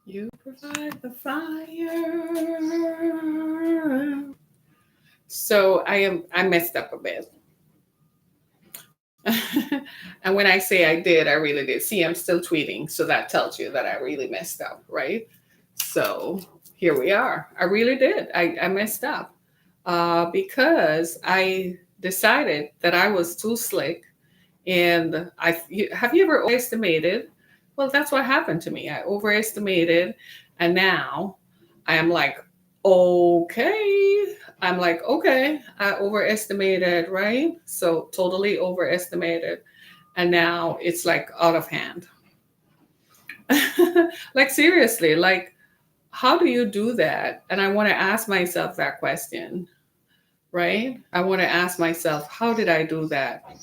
You provide the fire. So I messed up a bit. And when I say I did, I really did. See, I'm still tweeting, so that tells you that I really messed up, right? So here we are. I really did. I messed up because I decided that I was too slick. And have you ever overestimated? Well, that's what happened to me. I overestimated, and now I am like, okay. I'm like, okay, I overestimated, right? So totally overestimated, and now it's like out of hand. Like seriously, like how do you do that? And I want to ask myself that question, right? I want to ask myself, how did I do that?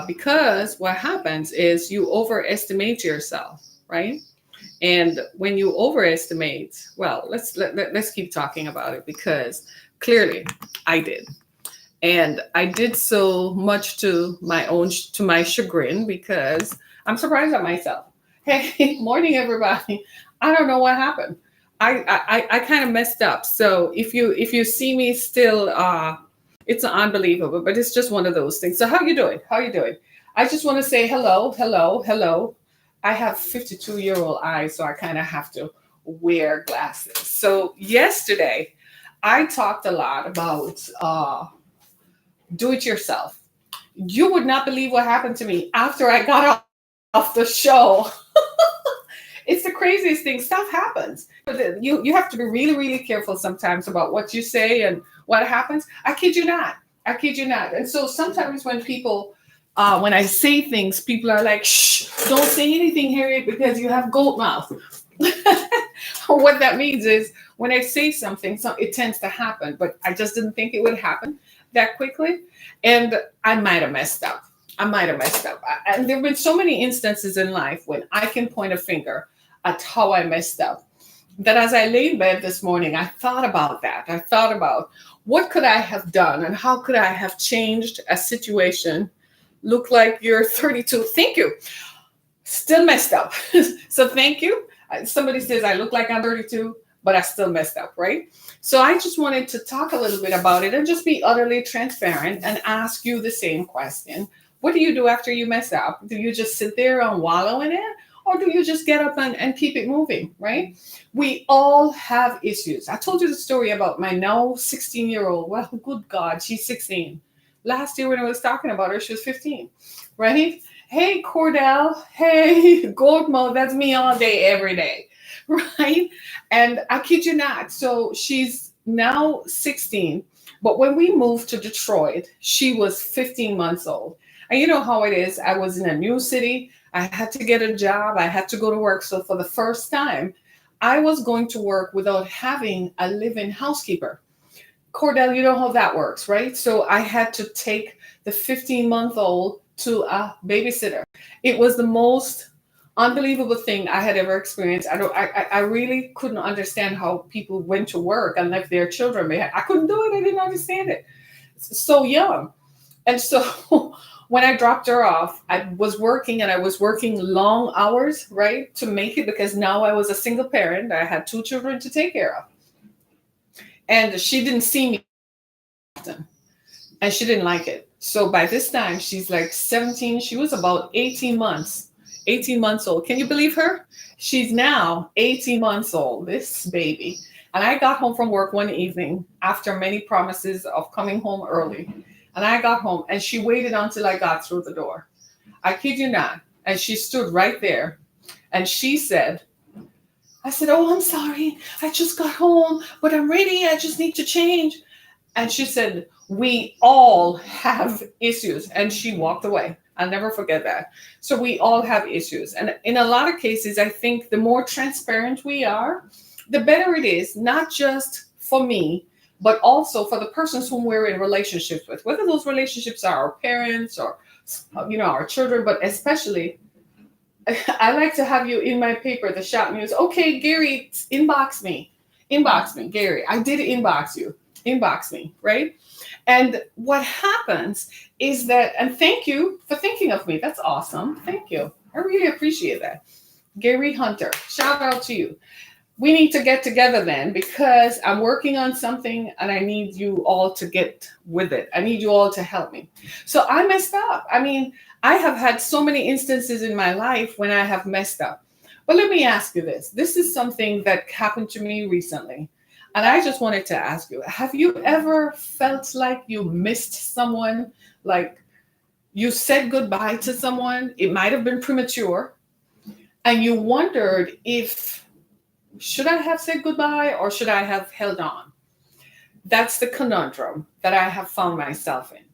Because what happens is you overestimate yourself, right? And when you overestimate, well, let's keep talking about it because clearly I did, and I did so much to my chagrin because I'm surprised at myself. Hey, morning everybody. I don't know what happened. I kind of messed up. So if you see me still, it's unbelievable, but it's just one of those things. So how you doing? How you doing? I just want to say hello, hello, hello. I have 52-year-old eyes, so I kind of have to wear glasses. So yesterday, I talked a lot about do it yourself. You would not believe what happened to me after I got off the show. It's the craziest thing. Stuff happens. You have to be really, really careful sometimes about what you say and what happens. I kid you not. I kid you not. And so sometimes when I say things, people are like, shh, don't say anything, Harriet, because you have goat mouth. What that means is when I say something, it tends to happen, but I just didn't think it would happen that quickly. And I might have messed up. I might have messed up. And there have been so many instances in life when I can point a finger at how I messed up that as I lay in bed this morning, I thought about that. I thought about what could I have done and how could I have changed a situation. Look like you're 32. Thank you. Still messed up. So thank you. Somebody says I look like I'm 32, but I still messed up, right? So I just wanted to talk a little bit about it and just be utterly transparent and ask you the same question. What do you do after you mess up? Do you just sit there and wallow in it? Or do you just get up and keep it moving, right? We all have issues. I told you the story about my now 16-year-old. Well, good God, she's 16. Last year when I was talking about her, she was 15, right? Hey, Cordell. Hey, Goldmo. That's me all day, every day. Right? And I kid you not. So she's now 16. But when we moved to Detroit, she was 15 months old. And you know how it is. I was in a new city. I had to get a job. I had to go to work. So for the first time, I was going to work without having a live-in housekeeper. Cordell, you know how that works, right? So I had to take the 15-month-old to a babysitter. It was the most unbelievable thing I had ever experienced. I really couldn't understand how people went to work and left their children behind. I couldn't do it. I didn't understand it. So young. And so when I dropped her off, I was working and I was working long hours, right, to make it because now I was a single parent. I had two children to take care of. And she didn't see me often and she didn't like it. So by this time, she's like 17. She was about 18 months old. Can you believe her? She's now 18 months old, this baby. And I got home from work one evening after many promises of coming home early. And I got home and she waited until I got through the door. I kid you not. And she stood right there and she said, I said, oh, I'm sorry. I just got home, but I'm ready. I just need to change. And she said, we all have issues. And she walked away. I'll never forget that. So we all have issues. And in a lot of cases, I think the more transparent we are, the better it is, not just for me, but also for the persons whom we're in relationships with, whether those relationships are our parents or, our children, but especially I like to have you in my paper, the shop news. Okay, Gary, inbox me. Inbox me, Gary. I did inbox you. Inbox me, right? And what happens is that, and thank you for thinking of me. That's awesome. Thank you. I really appreciate that. Gary Hunter, shout out to you. We need to get together then because I'm working on something and I need you all to get with it. I need you all to help me. So I messed up. I mean, I have had so many instances in my life when I have messed up. But let me ask you this. This is something that happened to me recently. And I just wanted to ask you, have you ever felt like you missed someone? Like you said goodbye to someone? It might have been premature. And you wondered if should I have said goodbye or should I have held on? That's the conundrum that I have found myself in.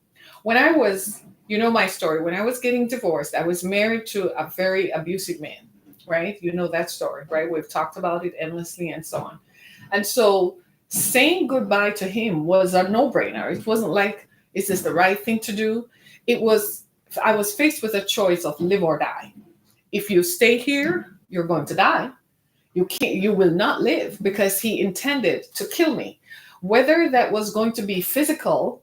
When I was, you know my story, when I was getting divorced, I was married to a very abusive man, right? You know that story, right? We've talked about it endlessly and so on. And so saying goodbye to him was a no brainer. It wasn't like, is this the right thing to do? It was, I was faced with a choice of live or die. If you stay here, you're going to die. You will not live because he intended to kill me. Whether that was going to be physical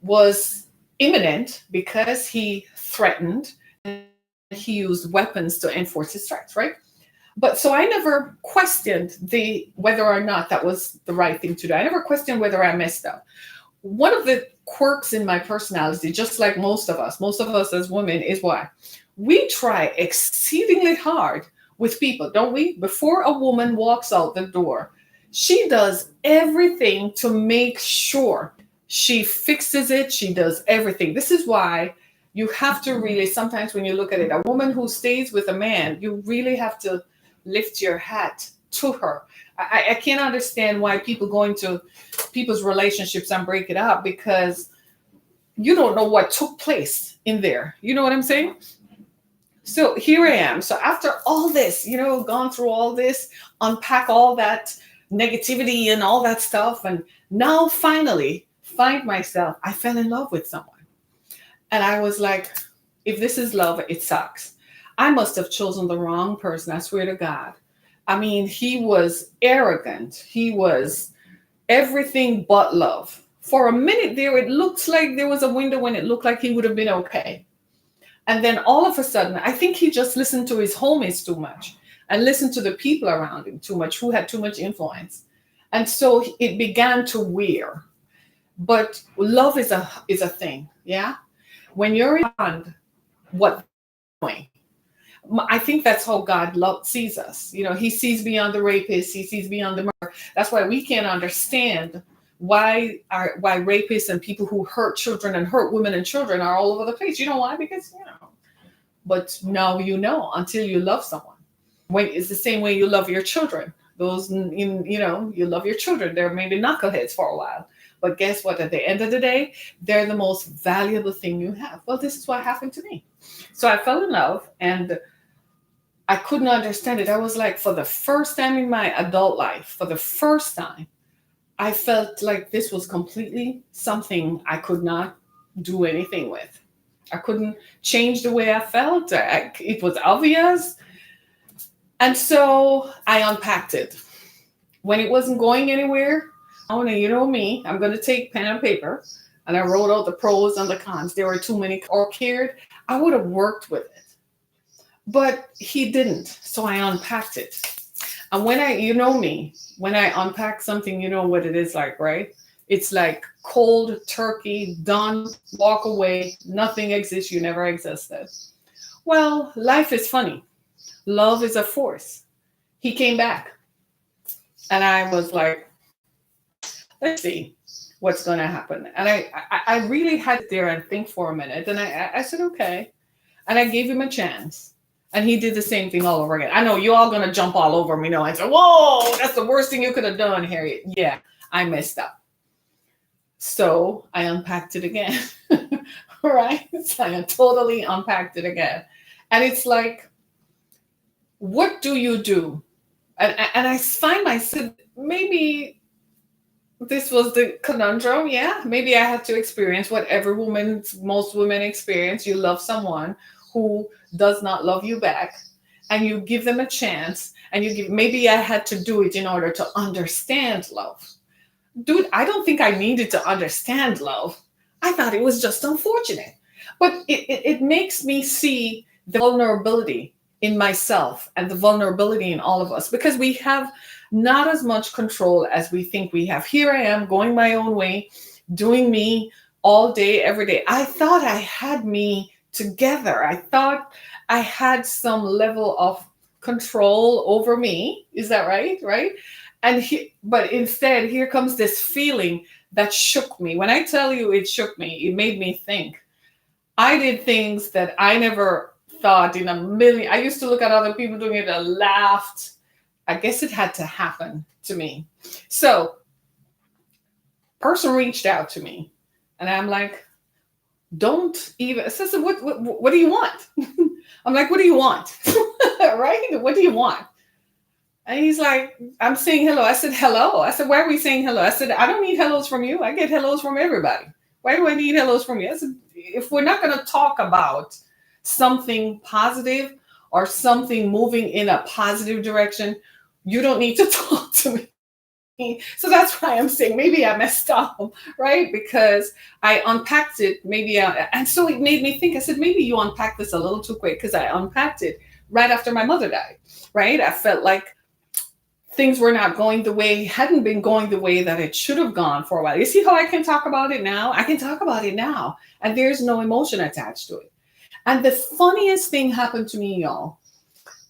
was imminent because he threatened and he used weapons to enforce his threats, right? But so I never questioned the whether or not that was the right thing to do. I never questioned whether I messed up. One of the quirks in my personality, just like most of us as women, is why we try exceedingly hard with people, don't we? Before a woman walks out the door, she does everything to make sure she fixes it. She does everything. This is why you have to really, sometimes when you look at it, a woman who stays with a man, you really have to lift your hat to her. I can't understand why people go into people's relationships and break it up because you don't know what took place in there. You know what I'm saying? So here I am. So after all this, gone through all this, unpack all that negativity and all that stuff, and now finally find myself, I fell in love with someone. And I was like, if this is love, it sucks. I must have chosen the wrong person. I swear to God. I mean, he was arrogant. He was everything but love. For a minute there, it looked like there was a window when it looked like he would have been okay. And then all of a sudden, I think he just listened to his homies too much and listened to the people around him too much who had too much influence. And so it began to wear. But love is a thing, yeah? When you're beyond what you're doing, I think that's how God sees us. He sees beyond the rapist. He sees beyond the murder. That's why we can't understand why rapists and people who hurt children and hurt women and children are all over the place. You know why? Because, but now until you love someone. When it's the same way you love your children. Those, you love your children. They're maybe knuckleheads for a while. But guess what? At the end of the day, they're the most valuable thing you have. Well, this is what happened to me. So I fell in love and I couldn't understand it. I was like, for the first time in my adult life, for the first time, I felt like this was completely something I could not do anything with. I couldn't change the way I felt. It was obvious. And so I unpacked it. When it wasn't going anywhere, you know me, I'm going to take pen and paper. And I wrote out the pros and the cons. There were too many or cared. I would have worked with it. But he didn't. So I unpacked it. And when when I unpack something, you know what it is like, right? It's like cold turkey, done, walk away, nothing exists, you never existed. Well, life is funny. Love is a force. He came back. And I was like, let's see what's going to happen. And I really had to there and think for a minute. And I said, okay. And I gave him a chance. And he did the same thing all over again. I know you're all going to jump all over me now and say, whoa, that's the worst thing you could have done, Harriet. Yeah, I messed up. So I unpacked it again. Right? So I totally unpacked it again. And it's like, what do you do? And I find myself, maybe this was the conundrum. Yeah, maybe I had to experience what most women experience. You love someone who does not love you back, and you give them a chance, and maybe I had to do it in order to understand love. Dude, I don't think I needed to understand love. I thought it was just unfortunate. But it makes me see the vulnerability in myself and the vulnerability in all of us, because we have not as much control as we think we have. Here I am going my own way, doing me all day, every day. I thought I had me together. I thought I had some level of control over me. Is that right? Right? But instead, here comes this feeling that shook me. When I tell you it shook me, it made me think. I did things that I never thought in a million. I used to look at other people doing it and laughed. I guess it had to happen to me. So, person reached out to me, and I'm like, don't even. Sister, what do you want? I'm like, what do you want? Right? What do you want? And he's like, I'm saying hello. I said, hello. I said, why are we saying hello? I said, I don't need hellos from you. I get hellos from everybody. Why do I need hellos from you? I said, if we're not going to talk about something positive or something moving in a positive direction, you don't need to talk to me. So that's why I'm saying maybe I messed up, right? Because I unpacked it, and so it made me think. I said, maybe you unpacked this a little too quick, because I unpacked it right after my mother died, right? I felt like things were not going hadn't been going the way that it should have gone for a while. You see how I can talk about it now? I can talk about it now, and there's no emotion attached to it. And the funniest thing happened to me, y'all.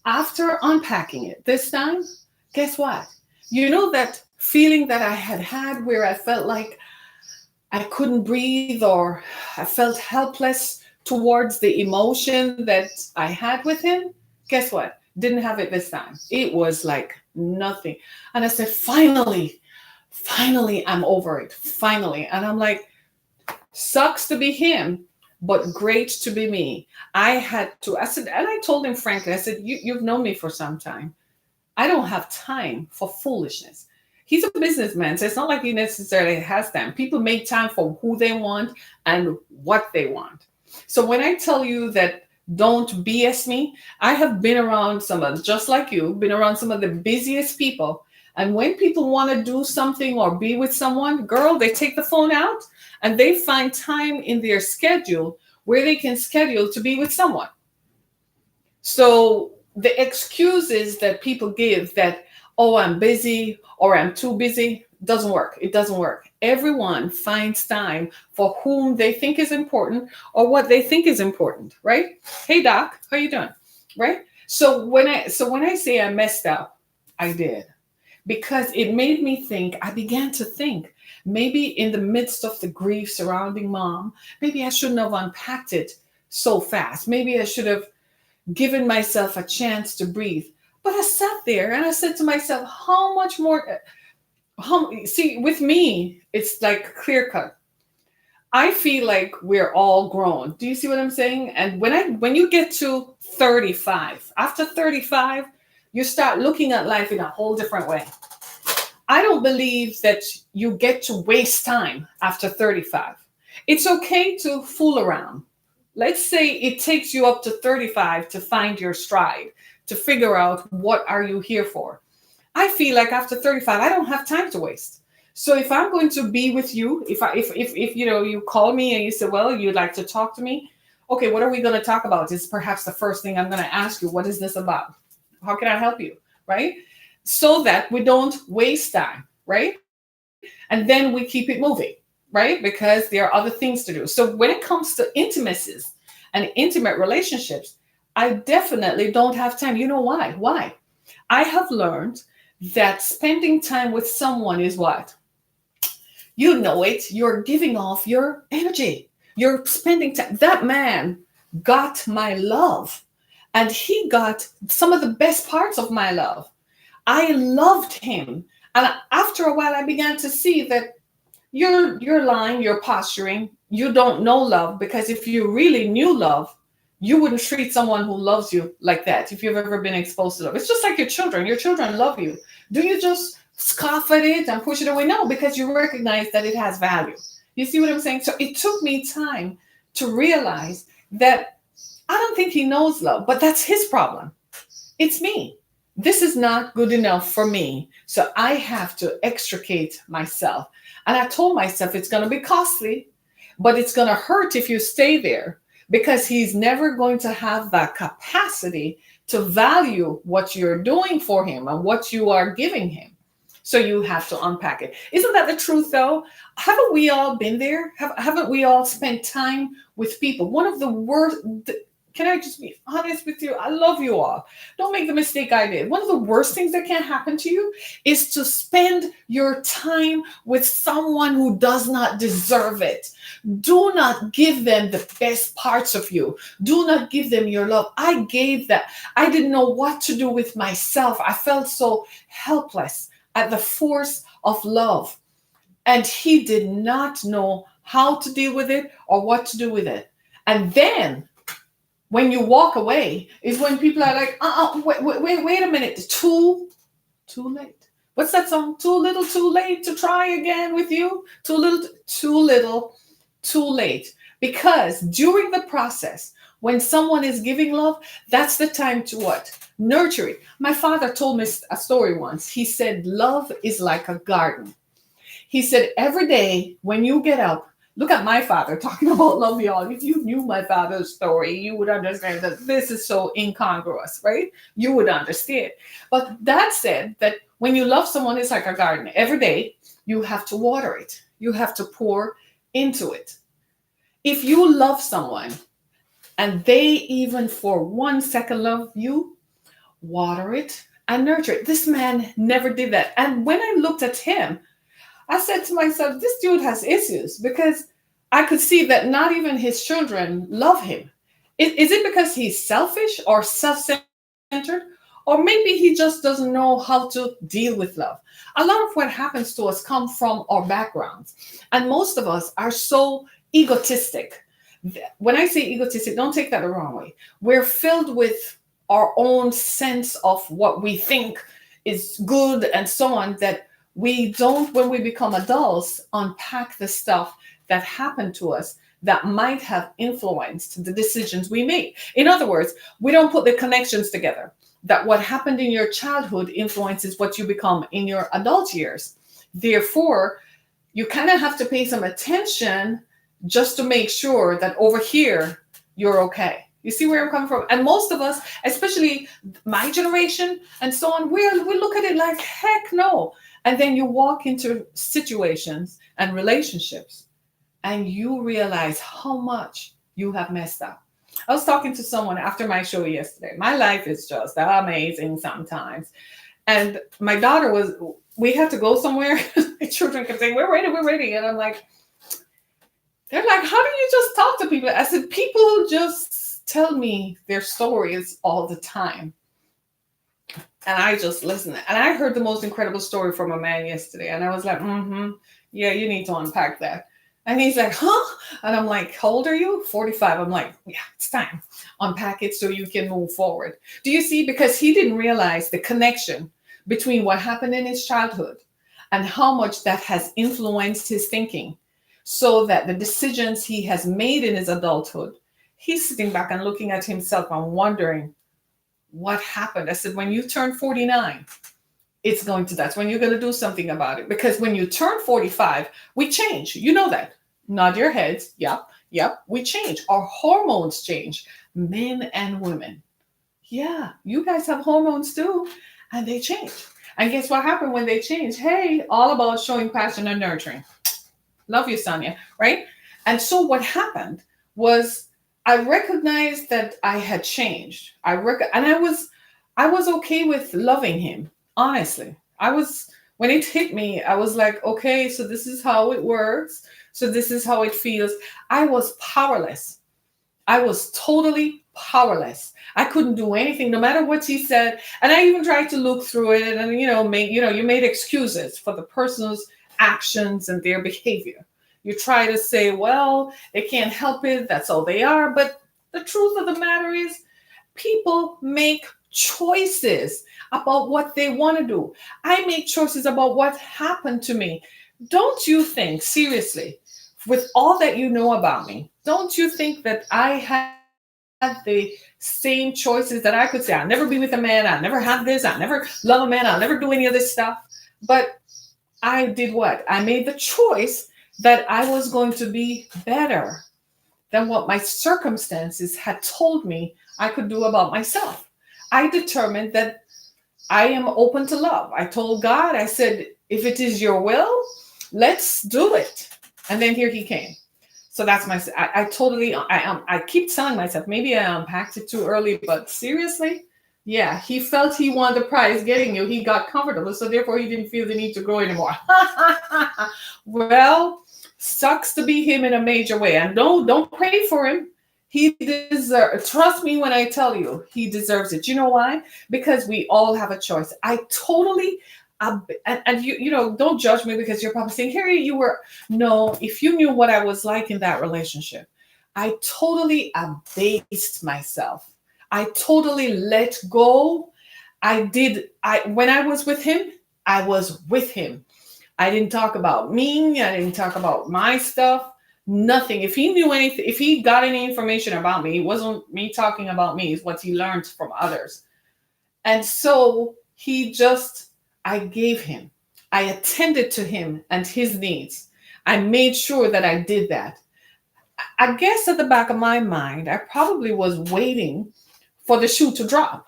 After unpacking it this time, guess what? You know that feeling that I had where I felt like I couldn't breathe, or I felt helpless towards the emotion that I had with him? Guess what? Didn't have it this time. It was like nothing. And I said, finally, I'm over it. Finally. And I'm like, sucks to be him, but great to be me. I said, and I told him frankly, I said, you've known me for some time. I don't have time for foolishness. He's a businessman, so it's not like he necessarily has time. People make time for who they want and what they want. So when I tell you that don't BS me, I have been around just like you, been around some of the busiest people. And when people want to do something or be with someone, girl, they take the phone out and they find time in their schedule where they can schedule to be with someone. So the excuses that people give that, oh, I'm busy or I'm too busy, doesn't work. It doesn't work. Everyone finds time for whom they think is important or what they think is important, right? Hey, Doc, how you doing? Right? So when I say I messed up, I did. Because it made me think, I began to think, maybe in the midst of the grief surrounding mom, maybe I shouldn't have unpacked it so fast. Maybe I should have given myself a chance to breathe. But I sat there and I said to myself, how much more? See, with me, it's like clear cut. I feel like we're all grown. Do you see what I'm saying? And when you get to 35, after 35, you start looking at life in a whole different way. I don't believe that you get to waste time after 35. It's okay to fool around. Let's say it takes you up to 35 to find your stride, to figure out what are you here for. I feel like after 35, I don't have time to waste. So if I'm going to be with you, if you call me and you say, well, you'd like to talk to me. Okay, what are we going to talk about? Is perhaps the first thing I'm going to ask you. What is this about? How can I help you? Right? So that we don't waste time, right? And then we keep it moving, right? Because there are other things to do. So when it comes to intimacies and intimate relationships, I definitely don't have time. You know why? Why? I have learned that spending time with someone is what? You know it. You're giving off your energy. You're spending time. That man got my love, and he got some of the best parts of my love. I loved him. And after a while, I began to see that you're lying, you're posturing. You don't know love, because if you really knew love, you wouldn't treat someone who loves you like that. If you've ever been exposed to love, it's just like your children. Your children love you. Do you just scoff at it and push it away? No, because you recognize that it has value. You see what I'm saying? So it took me time to realize that I don't think he knows love, but that's his problem. It's me. This is not good enough for me. So I have to extricate myself. And I told myself it's going to be costly, but it's going to hurt if you stay there, because he's never going to have the capacity to value what you're doing for him and what you are giving him. So you have to unpack it. Isn't that the truth though? Haven't we all been there? Haven't we all spent time with people? One of the worst, can I just be honest with you? I love you all. Don't make the mistake I did. One of the worst things that can happen to you is to spend your time with someone who does not deserve it. Do not give them the best parts of you. Do not give them your love. I gave that. I didn't know what to do with myself. I felt so helpless at the force of love. And he did not know how to deal with it or what to do with it. And then when you walk away is when people are like, wait a minute, too late. What's that song? Too little, too late to try again with you. Too little, too late. Because during the process, when someone is giving love, that's the time to what? Nurture it. My father told me a story once. He said, love is like a garden. He said, every day when you get up, look at my father talking about love, y'all. If you knew my father's story, you would understand that this is so incongruous, right? You would understand. But Dad said that when you love someone, it's like a garden. Every day, you have to water it. You have to pour into it. If you love someone and they even for 1 second love you, water it and nurture it. This man never did that. And when I looked at him, I said to myself, this dude has issues, because I could see that not even his children love him. Is it because he's selfish or self-centered? Or maybe he just doesn't know how to deal with love. A lot of what happens to us come from our backgrounds. And most of us are so egotistic. When I say egotistic, don't take that the wrong way. We're filled with our own sense of what we think is good and so on, that we don't, when we become adults, unpack the stuff that happened to us that might have influenced the decisions we make. In other words, we don't put the connections together, that what happened in your childhood influences what you become in your adult years. Therefore, you kind of have to pay some attention just to make sure that over here, you're okay. You see where I'm coming from? And most of us, especially my generation and so on, we look at it like, heck no. And then you walk into situations and relationships and you realize how much you have messed up. I was talking to someone after my show yesterday. My life is just amazing sometimes. And my daughter we had to go somewhere. My children kept saying, we're ready. And I'm like, they're like, how do you just talk to people? I said, people just tell me their stories all the time. And I just listened. And I heard the most incredible story from a man yesterday. And I was like, yeah, you need to unpack that. And he's like, huh? And I'm like, how old are you? 45. I'm like, yeah, it's time. Unpack it so you can move forward. Do you see? Because he didn't realize the connection between what happened in his childhood and how much that has influenced his thinking, so that the decisions he has made in his adulthood, he's sitting back and looking at himself and wondering, what happened? I said, when you turn 49, that's when you're going to do something about it. Because when you turn 45, we change. You know that. Nod your heads. Yep. We change. Our hormones change. Men and women. Yeah, you guys have hormones too. And they change. And guess what happened when they change? Hey, all about showing passion and nurturing. Love you, Sonia. Right? And so what happened was, I recognized that I had changed. And I was okay with loving him. Honestly, when it hit me, I was like, okay, so this is how it works. So this is how it feels. I was powerless. I was totally powerless. I couldn't do anything, no matter what he said. And I even tried to look through it and, you made excuses for the person's actions and their behavior. You try to say, well, they can't help it. That's all they are. But the truth of the matter is, people make choices about what they want to do. I make choices about what happened to me. Don't you think, seriously, with all that you know about me, don't you think that I had the same choices that I could say, I'll never be with a man, I'll never have this, I'll never love a man, I'll never do any of this stuff. But I did what? I made the choice that I was going to be better than what my circumstances had told me I could do about myself. I determined that I am open to love. I told God, I said, if it is your will, let's do it. And then here he came. So that's my, I totally, I keep telling myself, maybe I unpacked it too early, but seriously, yeah, he felt he won the prize getting you. He got comfortable. So therefore he didn't feel the need to grow anymore. Well, sucks to be him in a major way. And don't pray for him. He deserves, trust me when I tell you, he deserves it. You know why? Because we all have a choice. I totally, and you know, don't judge me because you're probably saying, Harry, you were, no, if you knew what I was like in that relationship, I totally abased myself. I totally let go. When I was with him, I was with him. I didn't talk about me. I didn't talk about my stuff. Nothing. If he knew anything, if he got any information about me, it wasn't me talking about me, it's what he learned from others. And so I gave him, I attended to him and his needs. I made sure that I did that. I guess at the back of my mind, I probably was waiting for the shoe to drop.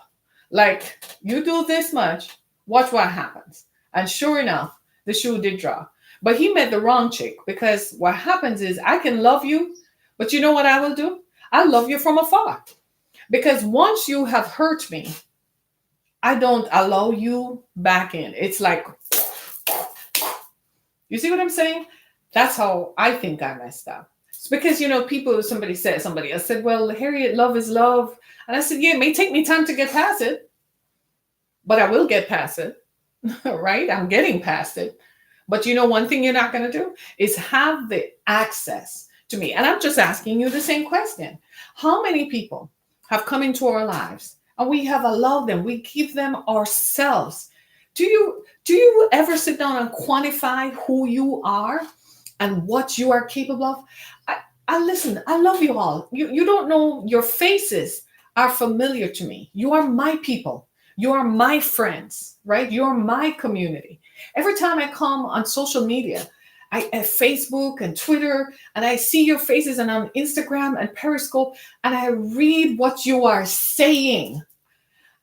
Like, you do this much, watch what happens. And sure enough, the shoe did drop. But he met the wrong chick, because what happens is I can love you, but you know what I will do? I love you from afar. Because once you have hurt me, I don't allow you back in. It's like, you see what I'm saying? That's how I think I messed up. It's because, you know, somebody else said, well, Harriet, love is love. And I said, yeah, it may take me time to get past it, but I will get past it, right? I'm getting past it. But you know, one thing you're not going to do is have the access to me. And I'm just asking you the same question. How many people have come into our lives and we have allowed them, we give them ourselves? Do you ever sit down and quantify who you are and what you are capable of? I listen, I love you all. You don't know, your faces are familiar to me. You are my people. You are my friends, right? You're my community. Every time I come on social media, at Facebook and Twitter, and I see your faces, and on Instagram and Periscope, and I read what you are saying.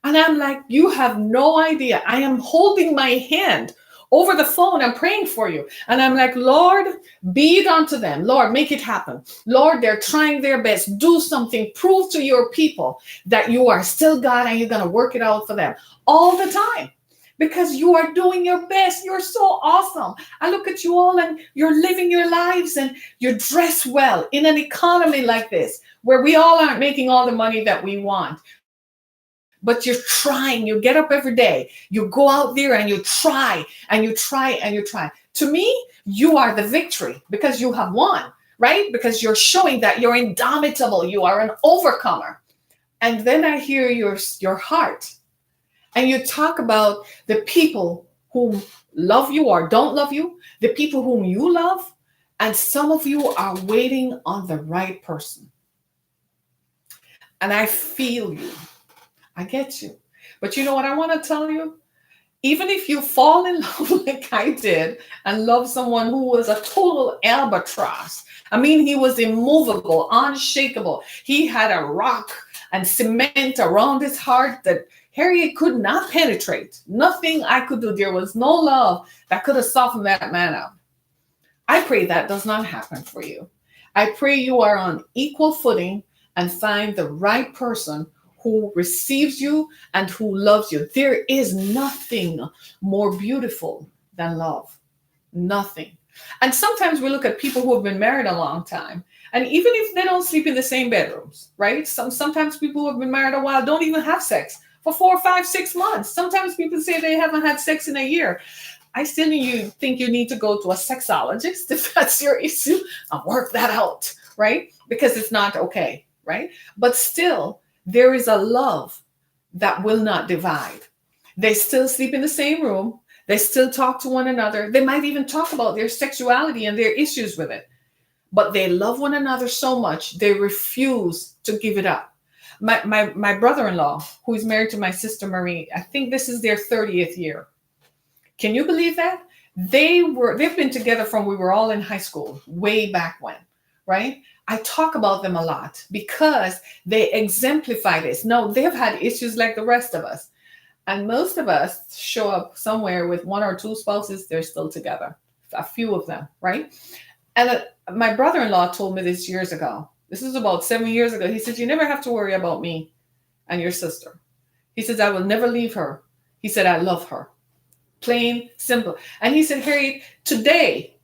And I'm like, you have no idea. I am holding my hand over the phone. I'm praying for you. And I'm like, Lord, be it unto them. Lord, make it happen. Lord, they're trying their best. Do something. Prove to your people that you are still God and you're going to work it out for them all the time. Because you are doing your best. You're so awesome. I look at you all and you're living your lives and you're dressed well in an economy like this, where we all aren't making all the money that we want. But you're trying, you get up every day, you go out there and you try and you try and you try. To me, you are the victory because you have won, right? Because you're showing that you're indomitable, you are an overcomer. And then I hear your heart, and you talk about the people who love you or don't love you, the people whom you love, and some of you are waiting on the right person. And I feel you. I get you. But you know what I want to tell you? Even if you fall in love like I did and love someone who was a total albatross, I mean, he was immovable, unshakable. He had a rock and cement around his heart that Harriet could not penetrate. Nothing I could do. There was no love that could have softened that man up. I pray that does not happen for you. I pray you are on equal footing and find the right person who receives you and who loves you. There is nothing more beautiful than love. Nothing. And sometimes we look at people who have been married a long time, and even if they don't sleep in the same bedrooms, right? Sometimes people who have been married a while don't even have sex for 4, 5, 6 months. Sometimes people say they haven't had sex in a year. I still think you need to go to a sexologist if that's your issue and work that out, right? Because it's not okay, right? But still, there is a love that will not divide. They still sleep in the same room. They still talk to one another. They might even talk about their sexuality and their issues with it. But they love one another so much, they refuse to give it up. My brother-in-law, who is married to my sister Marie, I think this is their 30th year. Can you believe that? They've been together from we were all in high school, way back when, right? I talk about them a lot because they exemplify this. No, they've had issues like the rest of us. And most of us show up somewhere with one or two spouses, they're still together, a few of them, right? And my brother in law told me this years ago. This is about 7 years ago. He said, "You never have to worry about me and your sister." He says, "I will never leave her." He said, "I love her." Plain, simple. And he said, "Harriet, today,"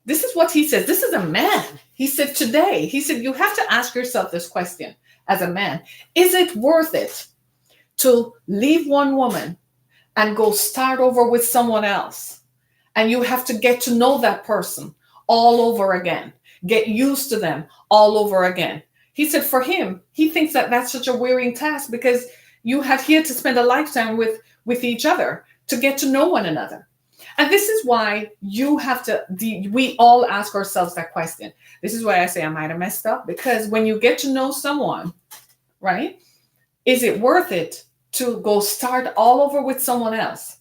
this is what he says. This is a man. He said, "Today," he said, "you have to ask yourself this question as a man. Is it worth it to leave one woman and go start over with someone else? And you have to get to know that person all over again, get used to them all over again." He said for him, he thinks that that's such a wearing task because he had to spend a lifetime with each other to get to know one another. And this is why we all ask ourselves that question. This is why I say I might have messed up, because when you get to know someone, right, is it worth it to go start all over with someone else,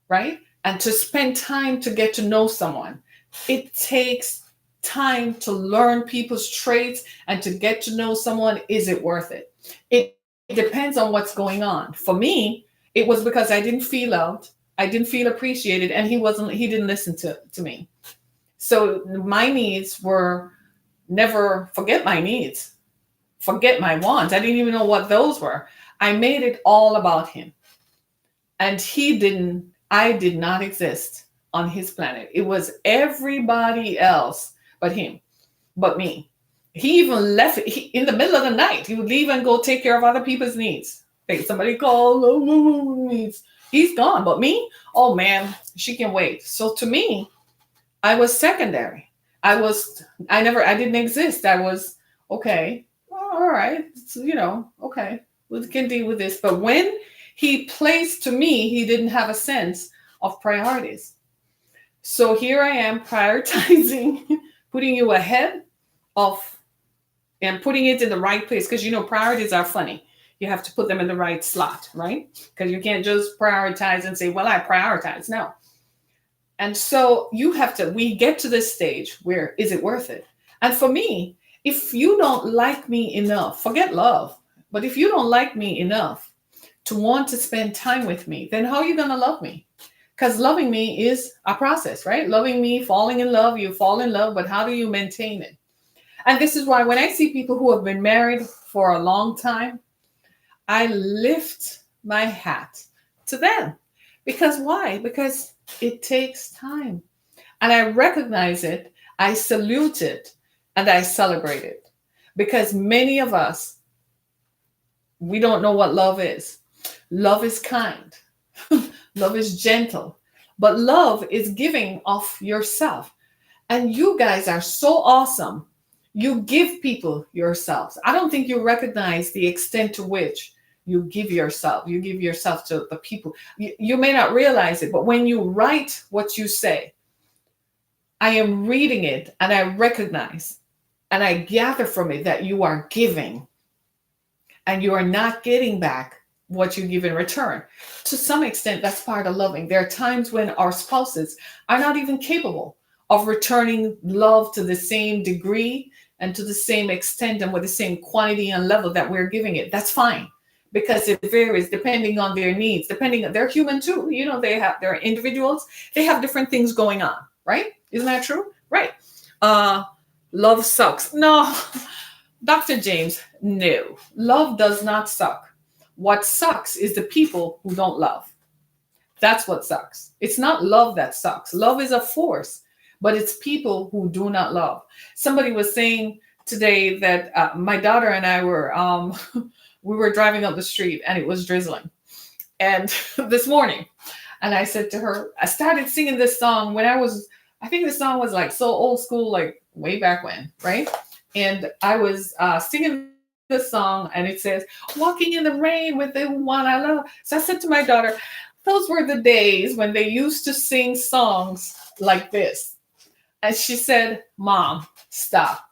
right? And to spend time to get to know someone. It takes time to learn people's traits and to get to know someone. Is it worth it? It depends on what's going on. For me, it was because I didn't feel loved, I didn't feel appreciated, and he didn't listen to me. So my needs were, never forget my needs, forget my wants. I didn't even know what those were. I made it all about him. And I did not exist on his planet. It was everybody else but him, but me. He even left in the middle of the night. He would leave and go take care of other people's needs. Hey, somebody called, needs. He's gone. But me, oh man, she can wait. So to me, I was secondary. I didn't exist. I was, okay, all right, so, okay, we can deal with this. But when he placed to me, he didn't have a sense of priorities. So here I am prioritizing, putting you ahead of, and putting it in the right place. Because, priorities are funny. You have to put them in the right slot, right? Because you can't just prioritize and say, well, I prioritize. No. And so we get to this stage where, is it worth it? And for me, if you don't like me enough, forget love, but if you don't like me enough to want to spend time with me, then how are you going to love me? Because loving me is a process, right? Loving me, falling in love, you fall in love, but how do you maintain it? And this is why when I see people who have been married for a long time, I lift my hat to them. Because why? Because it takes time. And I recognize it, I salute it, and I celebrate it. Because many of us, we don't know what love is. Love is kind. Love is gentle. But love is giving of yourself. And you guys are so awesome. You give people yourselves. I don't think you recognize the extent to which you give yourself. You give yourself to the people. You may not realize it, but when you write what you say, I am reading it and I recognize and I gather from it that you are giving and you are not getting back what you give in return. To some extent, that's part of loving. There are times when our spouses are not even capable of returning love to the same degree and to the same extent and with the same quantity and level that we're giving it. That's fine, because it varies depending on their needs, they're human too. They're individuals. They have different things going on, right? Isn't that true? Right. Love sucks. No, Dr. James, no. Love does not suck. What sucks is the people who don't love. That's what sucks. It's not love that sucks. Love is a force, but it's people who do not love. Somebody was saying today that my daughter and I were we were driving up the street and it was drizzling. And this morning, and I said to her, I started singing this song when I think this song was like so old school, like way back when, right? And I was singing this song and it says, walking in the rain with the one I love. So I said to my daughter, those were the days when they used to sing songs like this. And she said, Mom, stop.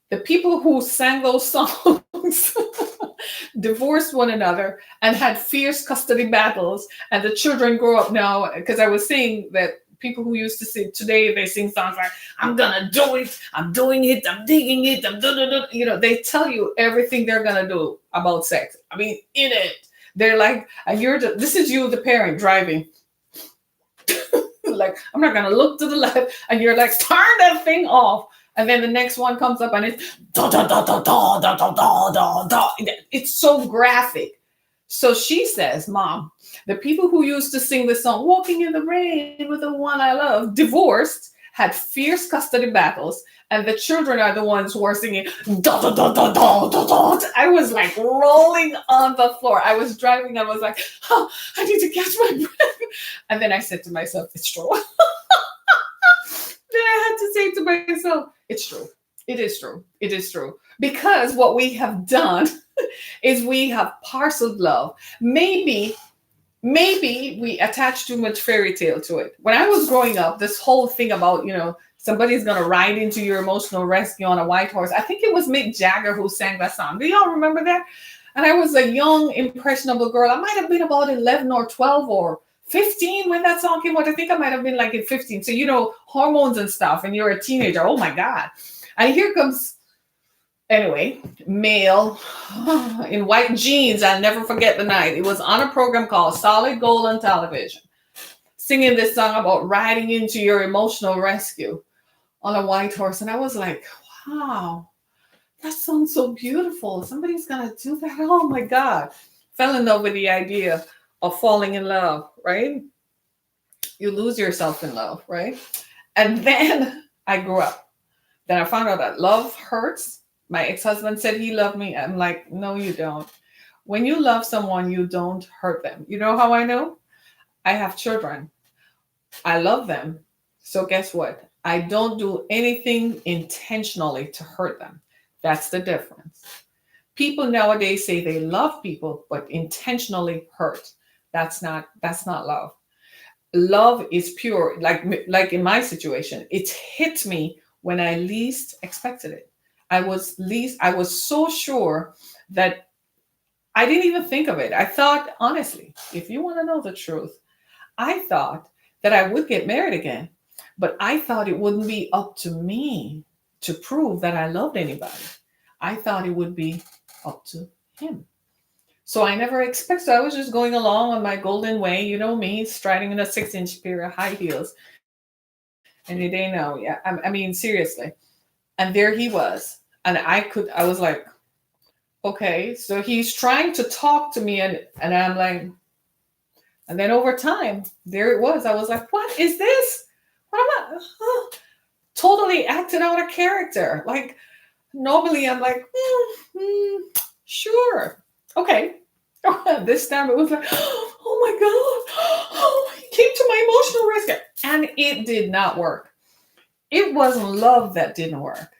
The people who sang those songs divorced one another and had fierce custody battles. And the children grow up now, because I was saying that people who used to sing today, they sing songs like, I'm gonna do it, I'm doing it, I'm digging it, I'm doing. They tell you everything they're gonna do about sex. I mean, in it. They're like, and this is you, the parent, driving. Like, I'm not gonna look to the left, and you're like, turn that thing off. And then the next one comes up and it's da da da da da da da da da da. It's so graphic. So she says, Mom, the people who used to sing the song Walking in the Rain with the One I Love divorced, had fierce custody battles, and the children are the ones who are singing da da da da da da da. I was like rolling on the floor. I was driving. I was like, oh, I need to catch my breath. And then I said to myself, it's true. Then I had to say to myself, it's true. It is true. It is true. Because what we have done is we have parceled love. Maybe we attach too much fairy tale to it. When I was growing up, this whole thing about, somebody's going to ride into your emotional rescue on a white horse. I think it was Mick Jagger who sang that song. Do y'all remember that? And I was a young, impressionable girl. I might have been about 11 or 12 or 15 when that song came out. I think I might have been like in 15. So, hormones and stuff, and you're a teenager. Oh my God. And here comes, anyway, male in white jeans. I'll never forget the night. It was on a program called Solid Gold on television, singing this song about riding into your emotional rescue on a white horse. And I was like, wow, that sounds so beautiful. Somebody's going to do that. Oh my God. Fell in love with the idea of falling in love, right? You lose yourself in love, right? And then I grew up. Then I found out that love hurts. My ex-husband said he loved me. I'm like, no, you don't. When you love someone, you don't hurt them. You know how I know? I have children. I love them. So guess what? I don't do anything intentionally to hurt them. That's the difference. People nowadays say they love people, but intentionally hurt. That's not love. Love is pure. Like in my situation, it hit me when I least expected it. I was so sure that I didn't even think of it. I thought, honestly, if you want to know the truth, I thought that I would get married again, but I thought it wouldn't be up to me to prove that I loved anybody. I thought it would be up to him. So I never expected. I was just going along on my golden way, me, striding in a 6-inch pair of high heels. And they didn't know. Yeah, I mean, seriously. And there he was. And I was like, okay, so he's trying to talk to me. And I'm like, and then over time, there it was. I was like, what is this? What am I? Totally acted out a character. Like, normally I'm like, sure. Okay. This time it was like, oh my God. Oh, he came to my emotional rescue. And it did not work. It wasn't love that didn't work.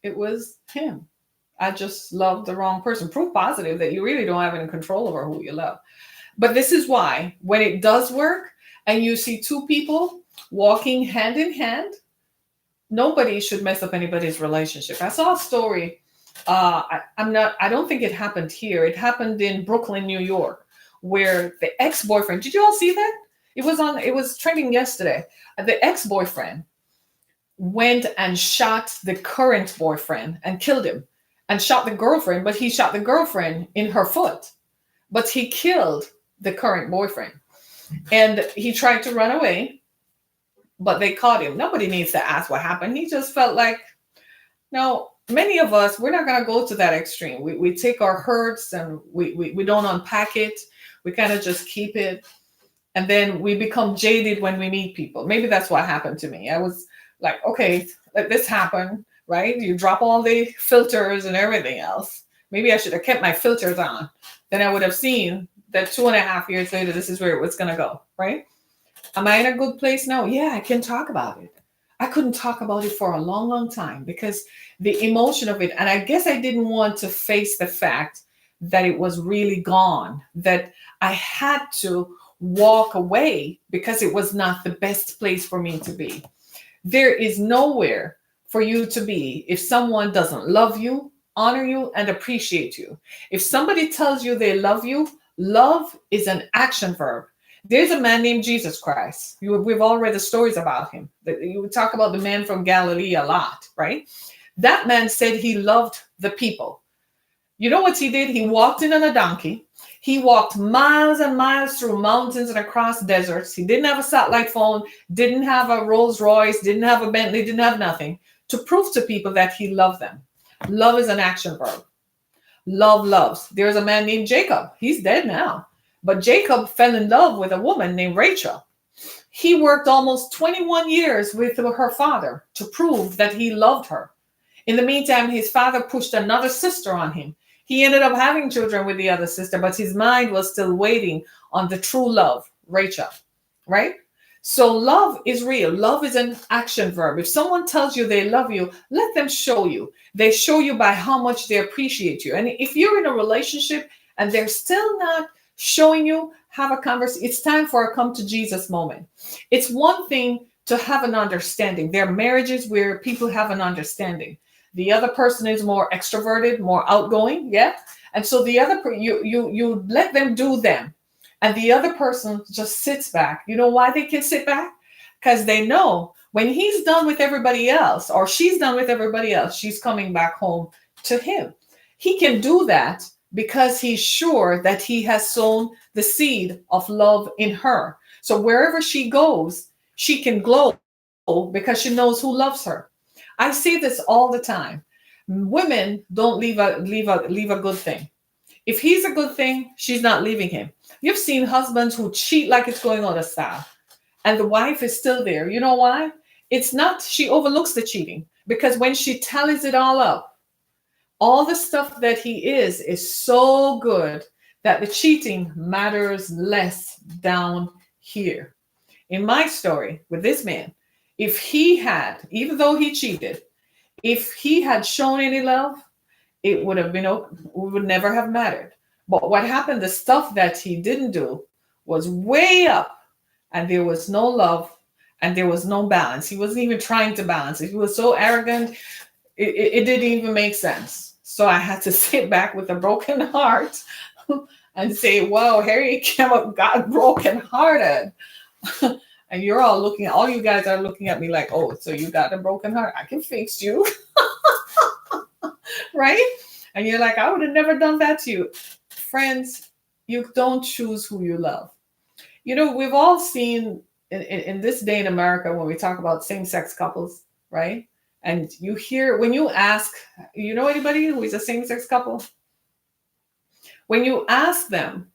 It was him. I just loved the wrong person. Proof positive that you really don't have any control over who you love. But this is why when it does work and you see two people walking hand in hand, nobody should mess up anybody's relationship. I saw a story. I don't think it happened here. It happened in Brooklyn, New York, where the ex-boyfriend, did you all see that? It was trending yesterday. The ex-boyfriend went and shot the current boyfriend and killed him, and shot the girlfriend, but he shot the girlfriend in her foot, but he killed the current boyfriend. And he tried to run away, but they caught him. Nobody needs to ask what happened. He just felt like, no, many of us, we're not going to go to that extreme. We take our hurts and we don't unpack it. We kind of just keep it. And then we become jaded when we meet people. Maybe that's what happened to me. I was like, okay, let this happen, right? You drop all the filters and everything else. Maybe I should have kept my filters on. Then I would have seen that 2.5 years later, this is where it was going to go, right? Am I in a good place now? Yeah, I can talk about it. I couldn't talk about it for a long, long time because the emotion of it, and I guess I didn't want to face the fact that it was really gone, that I had to walk away because it was not the best place for me to be. There is nowhere for you to be if someone doesn't love you, honor you, and appreciate you. If somebody tells you they love you, love is an action verb. There's a man named Jesus Christ. We've all read the stories about him. You talk about the man from Galilee a lot, right? That man said he loved the people. You know what he did? He walked in on a donkey. He walked miles and miles through mountains and across deserts. He didn't have a satellite phone, didn't have a Rolls Royce, didn't have a Bentley, didn't have nothing, to prove to people that he loved them. Love is an action verb. Love loves. There's a man named Jacob. He's dead now. But Jacob fell in love with a woman named Rachel. He worked almost 21 years with her father to prove that he loved her. In the meantime, his father pushed another sister on him. He ended up having children with the other sister, but his mind was still waiting on the true love, Rachel, right? So love is real. Love is an action verb. If someone tells you they love you, let them show you. They show you by how much they appreciate you. And if you're in a relationship and they're still not showing you, have a conversation. It's time for a come to Jesus moment. It's one thing to have an understanding. There are marriages where people have an understanding. The other person is more extroverted, more outgoing, yeah. And so the other you let them do them, and the other person just sits back. You know why they can sit back? Because they know when he's done with everybody else, or she's done with everybody else, she's coming back home to him. He can do that because he's sure that he has sown the seed of love in her. So wherever she goes, she can glow because she knows who loves her. I see this all the time. Women don't leave a good thing. If he's a good thing, she's not leaving him. You've seen husbands who cheat like it's going out of style, and the wife is still there. You know why? It's not, she overlooks the cheating, because when she tallies it all up, all the stuff that he is so good that the cheating matters less down here. In my story with this man, if he had, even though he cheated, if he had shown any love, it would have been, we would never have mattered. But what happened, the stuff that he didn't do was way up, and there was no love and there was no balance. He wasn't even trying to balance it. He was so arrogant, it didn't even make sense. So I had to sit back with a broken heart and say, wow, Harry Kim got broken hearted. And you're all you guys are looking at me like, oh, so you got a broken heart. I can fix you. Right? And you're like, I would have never done that to you. Friends, you don't choose who you love. You know, we've all seen in this day in America, when we talk about same-sex couples, right? And you hear, when you ask, you know anybody who is a same-sex couple? When you ask them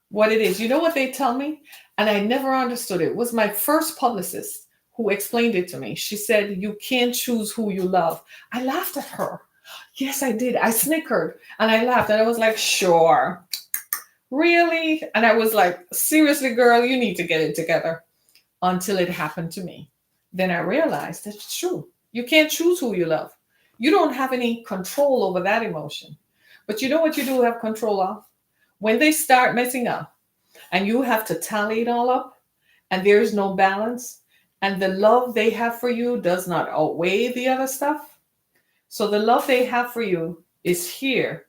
what it is, you know what they tell me? And I never understood it. It was my first publicist who explained it to me. She said, you can't choose who you love. I laughed at her. Yes, I did. I snickered and I laughed, and I was like, sure. Really? And I was like, seriously, girl, you need to get it together. Until it happened to me. Then I realized that it's true. You can't choose who you love. You don't have any control over that emotion. But you know what you do have control of? When they start messing up and you have to tally it all up and there's no balance and the love they have for you does not outweigh the other stuff. So the love they have for you is here,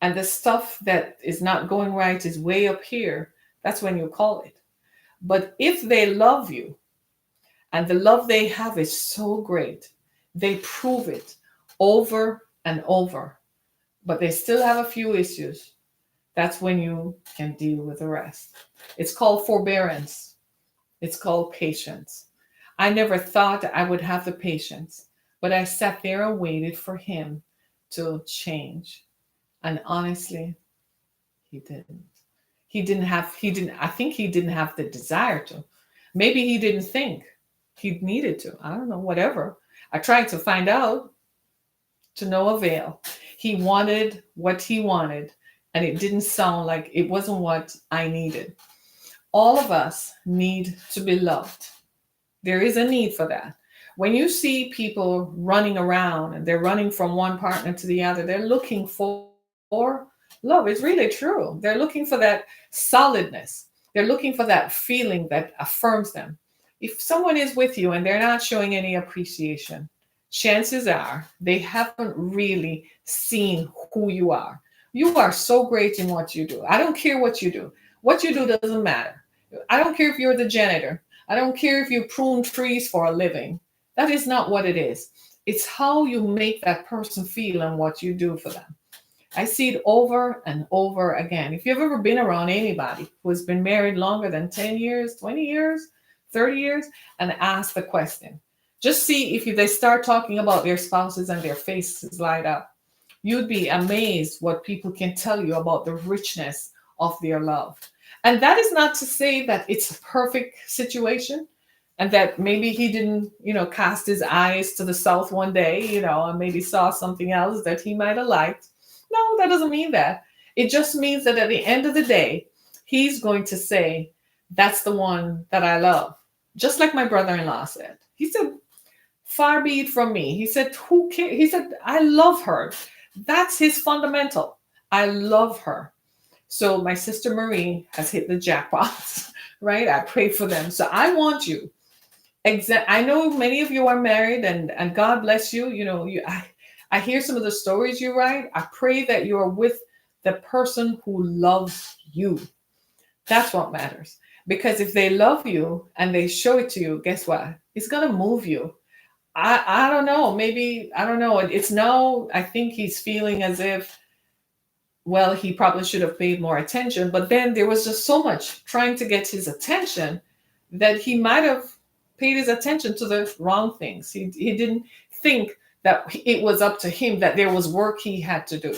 and the stuff that is not going right is way up here. That's when you call it. But if they love you and the love they have is so great, they prove it over and over, but they still have a few issues. That's when you can deal with the rest. It's called forbearance. It's called patience. I never thought I would have the patience, but I sat there and waited for him to change. And honestly, he didn't. I think he didn't have the desire to. Maybe he didn't think he needed to. I don't know, whatever. I tried to find out, to no avail. He wanted what he wanted, and it didn't sound like, it wasn't what I needed. All of us need to be loved. There is a need for that. When you see people running around and they're running from one partner to the other, they're looking for love. It's really true. They're looking for that solidness. They're looking for that feeling that affirms them. If someone is with you and they're not showing any appreciation, chances are they haven't really seen who you are. You are so great in what you do. I don't care what you do. What you do doesn't matter. I don't care if you're the janitor. I don't care if you prune trees for a living. That is not what it is. It's how you make that person feel and what you do for them. I see it over and over again. If you've ever been around anybody who has been married longer than 10 years, 20 years, 30 years, and ask the question, just see if they start talking about their spouses and their faces light up. You'd be amazed what people can tell you about the richness of their love. And that is not to say that it's a perfect situation and that maybe he didn't, cast his eyes to the south one day, and maybe saw something else that he might have liked. No, that doesn't mean that. It just means that at the end of the day, he's going to say, that's the one that I love. Just like my brother-in-law said. He said, far be it from me. He said, who cares? He said, I love her. That's his fundamental. I love her. So my sister Marie has hit the jackpot, right? I pray for them. So I want you. I know many of you are married, and God bless you. I hear some of the stories you write. I pray that you're with the person who loves you. That's what matters. Because if they love you and they show it to you, guess what? It's going to move you. I don't know. Maybe, I don't know. It's now, I think he's feeling as if, well, he probably should have paid more attention. But then there was just so much trying to get his attention that he might have paid his attention to the wrong things. He didn't think that it was up to him, that there was work he had to do.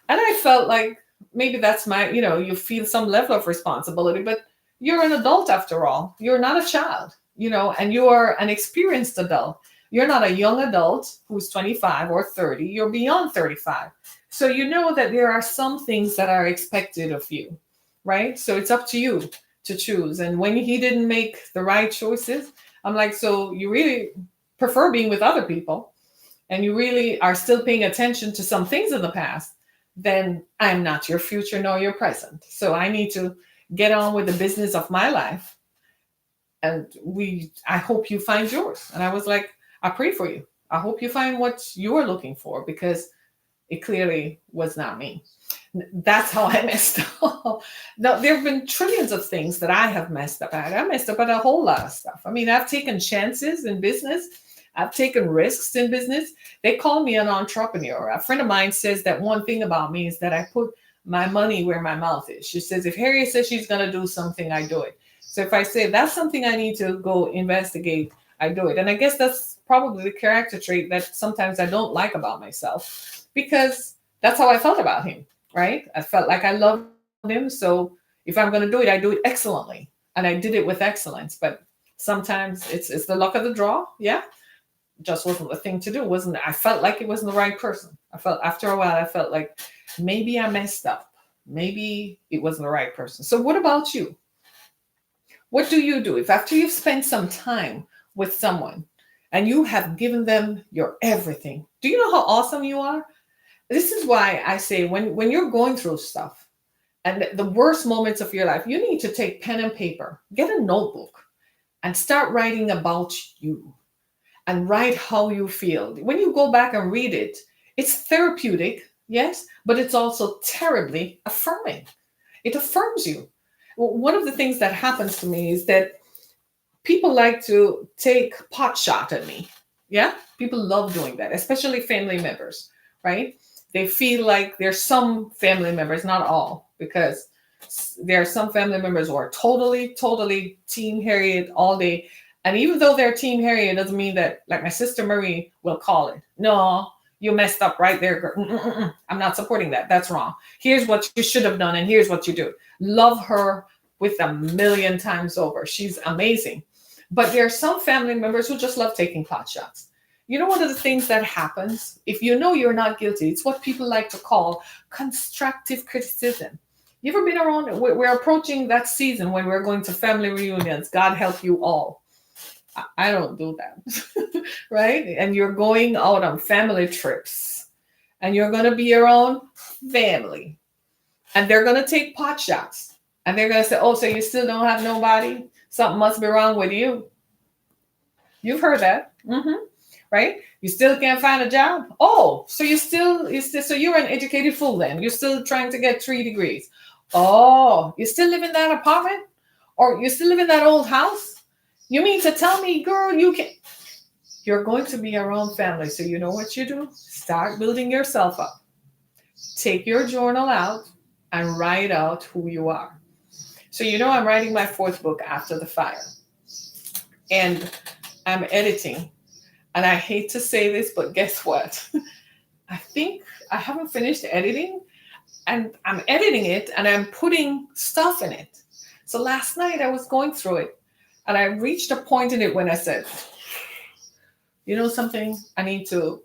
And I felt like maybe that's you feel some level of responsibility, but you're an adult after all. You're not a child, and you are an experienced adult. You're not a young adult who's 25 or 30. You're beyond 35. So you know that there are some things that are expected of you, right? So it's up to you to choose. And when he didn't make the right choices, I'm like, so you really prefer being with other people and you really are still paying attention to some things in the past, then I'm not your future nor your present. So I need to get on with the business of my life. And I hope you find yours. And I was like, I pray for you. I hope you find what you're looking for, because it clearly was not me. That's how I messed up. Now, there have been trillions of things that I have messed up at. I messed up at a whole lot of stuff. I mean, I've taken chances in business. I've taken risks in business. They call me an entrepreneur. A friend of mine says that one thing about me is that I put my money where my mouth is. She says, if Harriet says she's going to do something, I do it. So if I say that's something I need to go investigate, I do it. And I guess that's probably the character trait that sometimes I don't like about myself, because that's how I felt about him, right? I felt like I loved him. So if I'm going to do it, I do it excellently. And I did it with excellence. But sometimes it's the luck of the draw. Yeah. Just wasn't the thing to do. I felt like it wasn't the right person. After a while, I felt like maybe I messed up. Maybe it wasn't the right person. So what about you? What do you do if after you've spent some time with someone and you have given them your everything? Do you know how awesome you are? This is why I say when you're going through stuff and the worst moments of your life, you need to take pen and paper, get a notebook, and start writing about you and write how you feel. When you go back and read it, it's therapeutic, yes, but it's also terribly affirming. It affirms you. One of the things that happens to me is that people like to take pot shot at me. Yeah, people love doing that, especially family members, right? They feel like there's some family members, not all, because there are some family members who are totally Team Harriet all day. And even though they're Team Harriet, it doesn't mean that, like my sister Marie will call it. No, you messed up right there, girl. I'm not supporting that. That's wrong. Here's what you should have done, and here's what you do. Love her with a million times over. She's amazing. But there are some family members who just love taking pot shots. You know, one of the things that happens, if you know you're not guilty, it's what people like to call constructive criticism. You ever been around? We're approaching that season when we're going to family reunions. God help you all. I don't do that, right? And you're going out on family trips and you're going to be around family and they're going to take pot shots and they're going to say, oh, so you still don't have nobody? Something must be wrong with you. You've heard that, right? You still can't find a job. Oh, so so you're an educated fool then. You're still trying to get 3 degrees. Oh, you still live in that apartment? Or you still live in that old house? You mean to tell me, girl, you can you're going to be around family. So you know what you do? Start building yourself up. Take your journal out and write out who you are. So you know I'm writing my fourth book, After the Fire. And I'm editing. And I hate to say this, but guess what? I think I haven't finished editing, and I'm editing it and I'm putting stuff in it. So last night I was going through it and I reached a point in it when I said, you know something, I need to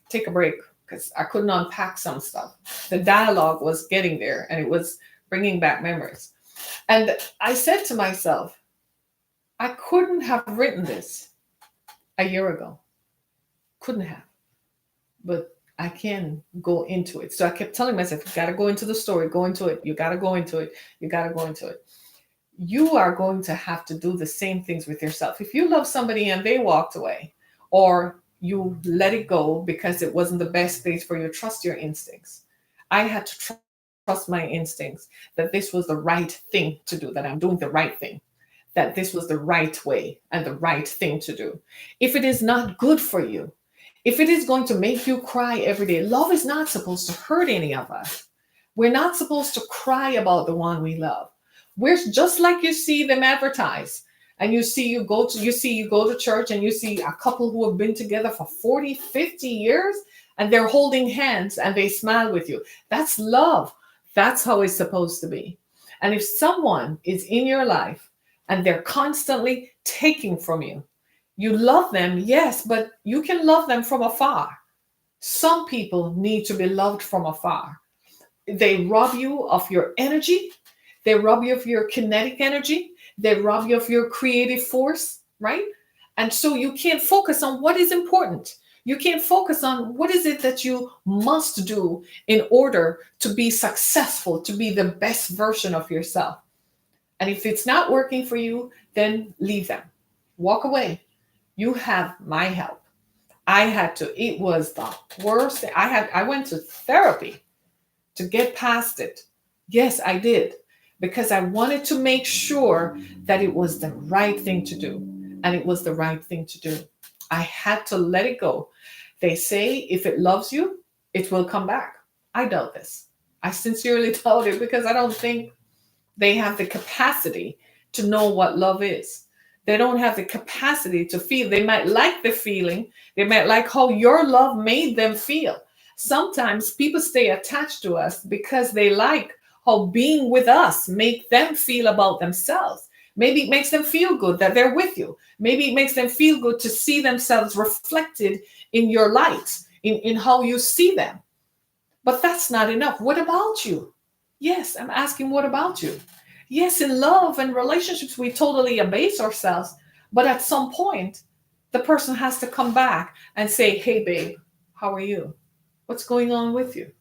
take a break because I couldn't unpack some stuff. The dialogue was getting there and it was bringing back memories. And I said to myself, I couldn't have written this a year ago. Couldn't have. But I can go into it. So I kept telling myself, you got to go into the story, go into it. You got to go into it. You got to go into it. You are going to have to do the same things with yourself. If you love somebody and they walked away, or you let it go because it wasn't the best place for you, trust your instincts. I had to trust my instincts that this was the right thing to do, that I'm doing the right thing, that this was the right way and the right thing to do. If it is not good for you, if it is going to make you cry every day, love is not supposed to hurt any of us. We're not supposed to cry about the one we love. We're just like you see them advertise, and you go to church and you see a couple who have been together for 40, 50 years and they're holding hands and they smile with you. That's love. That's how it's supposed to be. And if someone is in your life and they're constantly taking from you, you love them, yes, but you can love them from afar. Some people need to be loved from afar. They rob you of your energy. They rob you of your kinetic energy. They rob you of your creative force, right? And so you can't focus on what is important. You can't focus on what is it that you must do in order to be successful, to be the best version of yourself. And if it's not working for you, then leave them. Walk away. You have my help. It was the worst thing. I went to therapy to get past it. Yes, I did. Because I wanted to make sure that it was the right thing to do. And it was the right thing to do. I had to let it go. They say if it loves you, it will come back. I doubt this. I sincerely doubt it because I don't think they have the capacity to know what love is. They don't have the capacity to feel. They might like the feeling. They might like how your love made them feel. Sometimes people stay attached to us because they like how being with us make them feel about themselves. Maybe it makes them feel good that they're with you. Maybe it makes them feel good to see themselves reflected in your light, in how you see them. But that's not enough. What about you? Yes, I'm asking, what about you? Yes, in love and relationships, we totally abase ourselves. But at some point, the person has to come back and say, hey, babe, how are you? What's going on with you?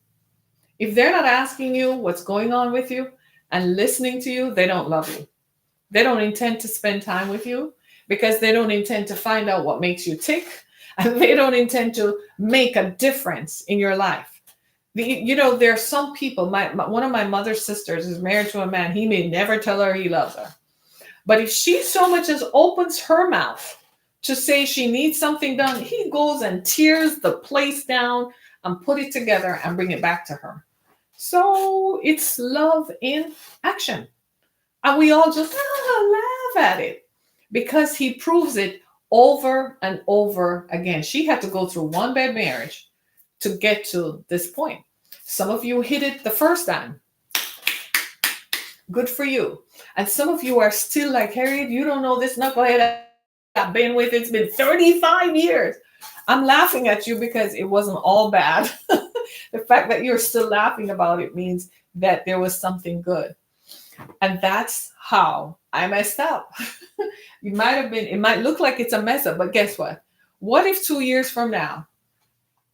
If they're not asking you what's going on with you and listening to you, they don't love you. They don't intend to spend time with you because they don't intend to find out what makes you tick, and they don't intend to make a difference in your life. There are some people, one of my mother's sisters is married to a man. He may never tell her he loves her. But if she so much as opens her mouth to say she needs something done, he goes and tears the place down and put it together and bring it back to her. So it's love in action. And we all just laugh at it because he proves it over and over again. She had to go through one bad marriage to get to this point. Some of you hit it the first time. Good for you. And some of you are still like, Harriet, you don't know this knucklehead I've been with. It's been 35 years. I'm laughing at you because it wasn't all bad. The fact that you're still laughing about it means that there was something good. And that's how I messed up. It might look like it's a mess up, but guess what? What if 2 years from now,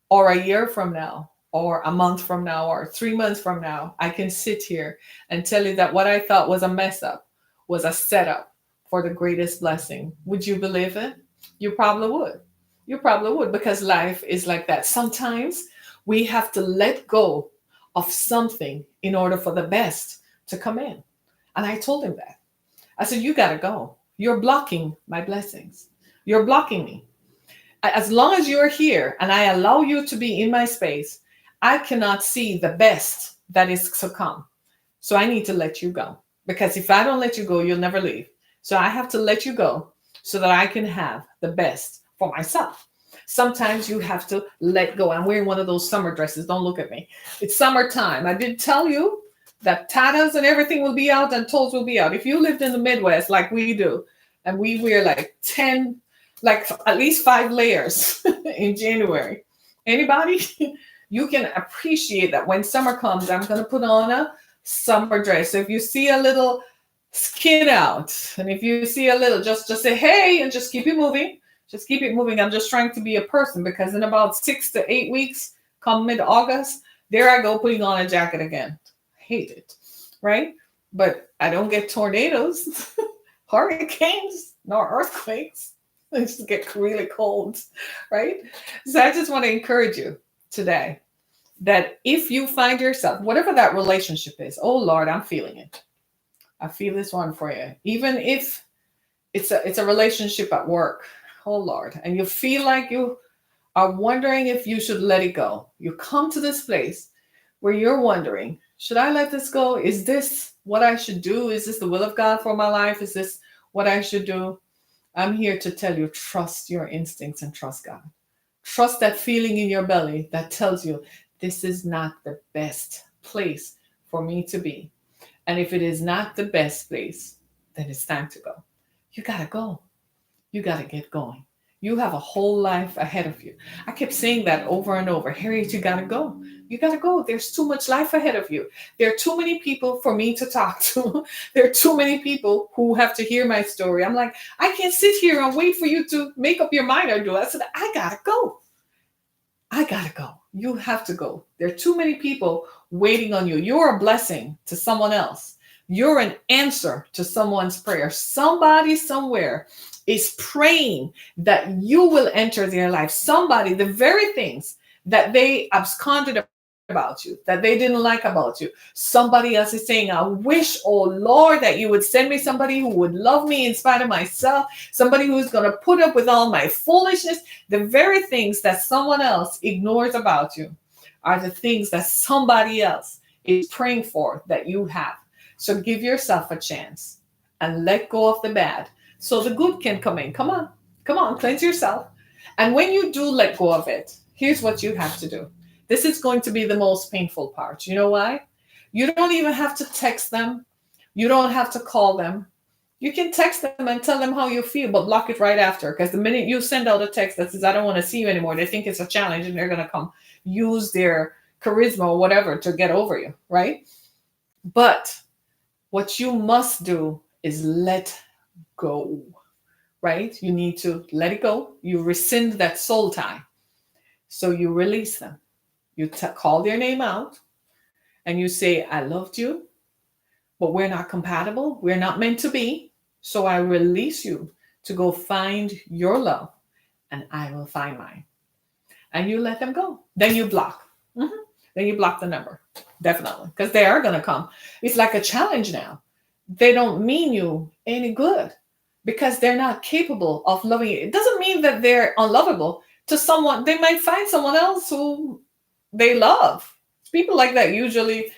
or a year from now, or a month from now, or 3 months from now, I can sit here and tell you that what I thought was a mess up was a setup for the greatest blessing? Would you believe it? You probably would. You probably would, because life is like that. Sometimes we have to let go of something in order for the best to come in. And I told him that. I said, you got to go. You're blocking my blessings. You're blocking me. As long as you're here and I allow you to be in my space, I cannot see the best that is to come. So I need to let you go. Because if I don't let you go, you'll never leave. So I have to let you go so that I can have the best for myself. Sometimes you have to let go. I'm wearing one of those summer dresses. Don't look at me. It's summertime. I did tell you that tatas and everything will be out and toes will be out. If you lived in the Midwest like we do, and we wear like 10, like at least 5 layers in January, anybody? You can appreciate that when summer comes, I'm going to put on a summer dress. So if you see a little skin out, and if you see a little, just say, hey, and just keep it moving. Just keep it moving. I'm just trying to be a person because in about 6 to 8 weeks, come mid-August, there I go putting on a jacket again. I hate it, right? But I don't get tornadoes, hurricanes, nor earthquakes. I just get really cold, right? So I just want to encourage you today that if you find yourself, whatever that relationship is, oh Lord, I'm feeling it. I feel this one for you. Even if it's a relationship at work, oh Lord, and you feel like you are wondering if you should let it go. You come to this place where you're wondering, should I let this go? Is this what I should do? Is this the will of God for my life? Is this what I should do? I'm here to tell you, trust your instincts and trust God. Trust that feeling in your belly that tells you this is not the best place for me to be. And if it is not the best place, then it's time to go. You got to go. You got to get going. You have a whole life ahead of you. I kept saying that over and over. Harriet, you got to go. You got to go. There's too much life ahead of you. There are too many people for me to talk to. There are too many people who have to hear my story. I'm like, I can't sit here and wait for you to make up your mind or do it. I said, I got to go. I got to go. You have to go. There are too many people waiting on you. You're a blessing to someone else. You're an answer to someone's prayer. Somebody somewhere is praying that you will enter their life. Somebody, the very things that they absconded about you, that they didn't like about you. Somebody else is saying, I wish, oh Lord, that you would send me somebody who would love me in spite of myself, somebody who's going to put up with all my foolishness. The very things that someone else ignores about you are the things that somebody else is praying for that you have. So give yourself a chance and let go of the bad so the good can come in. Come on, cleanse yourself. And when you do let go of it, here's what you have to do. This is going to be the most painful part. You know why? You don't even have to text them. You don't have to call them. You can text them and tell them how you feel, but block it right after. Because the minute you send out a text that says, I don't want to see you anymore, they think it's a challenge and they're going to come use their charisma or whatever to get over you, right? But what you must do is let go, right? You need to let it go. You rescind that soul tie. So you release them. You call their name out and you say, I loved you, but we're not compatible. We're not meant to be. So I release you to go find your love and I will find mine. And you let them go. Then you block. Then you block the number. Definitely. Because they are going to come. It's like a challenge now. They don't mean you any good because they're not capable of loving you. It doesn't mean that they're unlovable to someone. They might find someone else who they love. People like that usually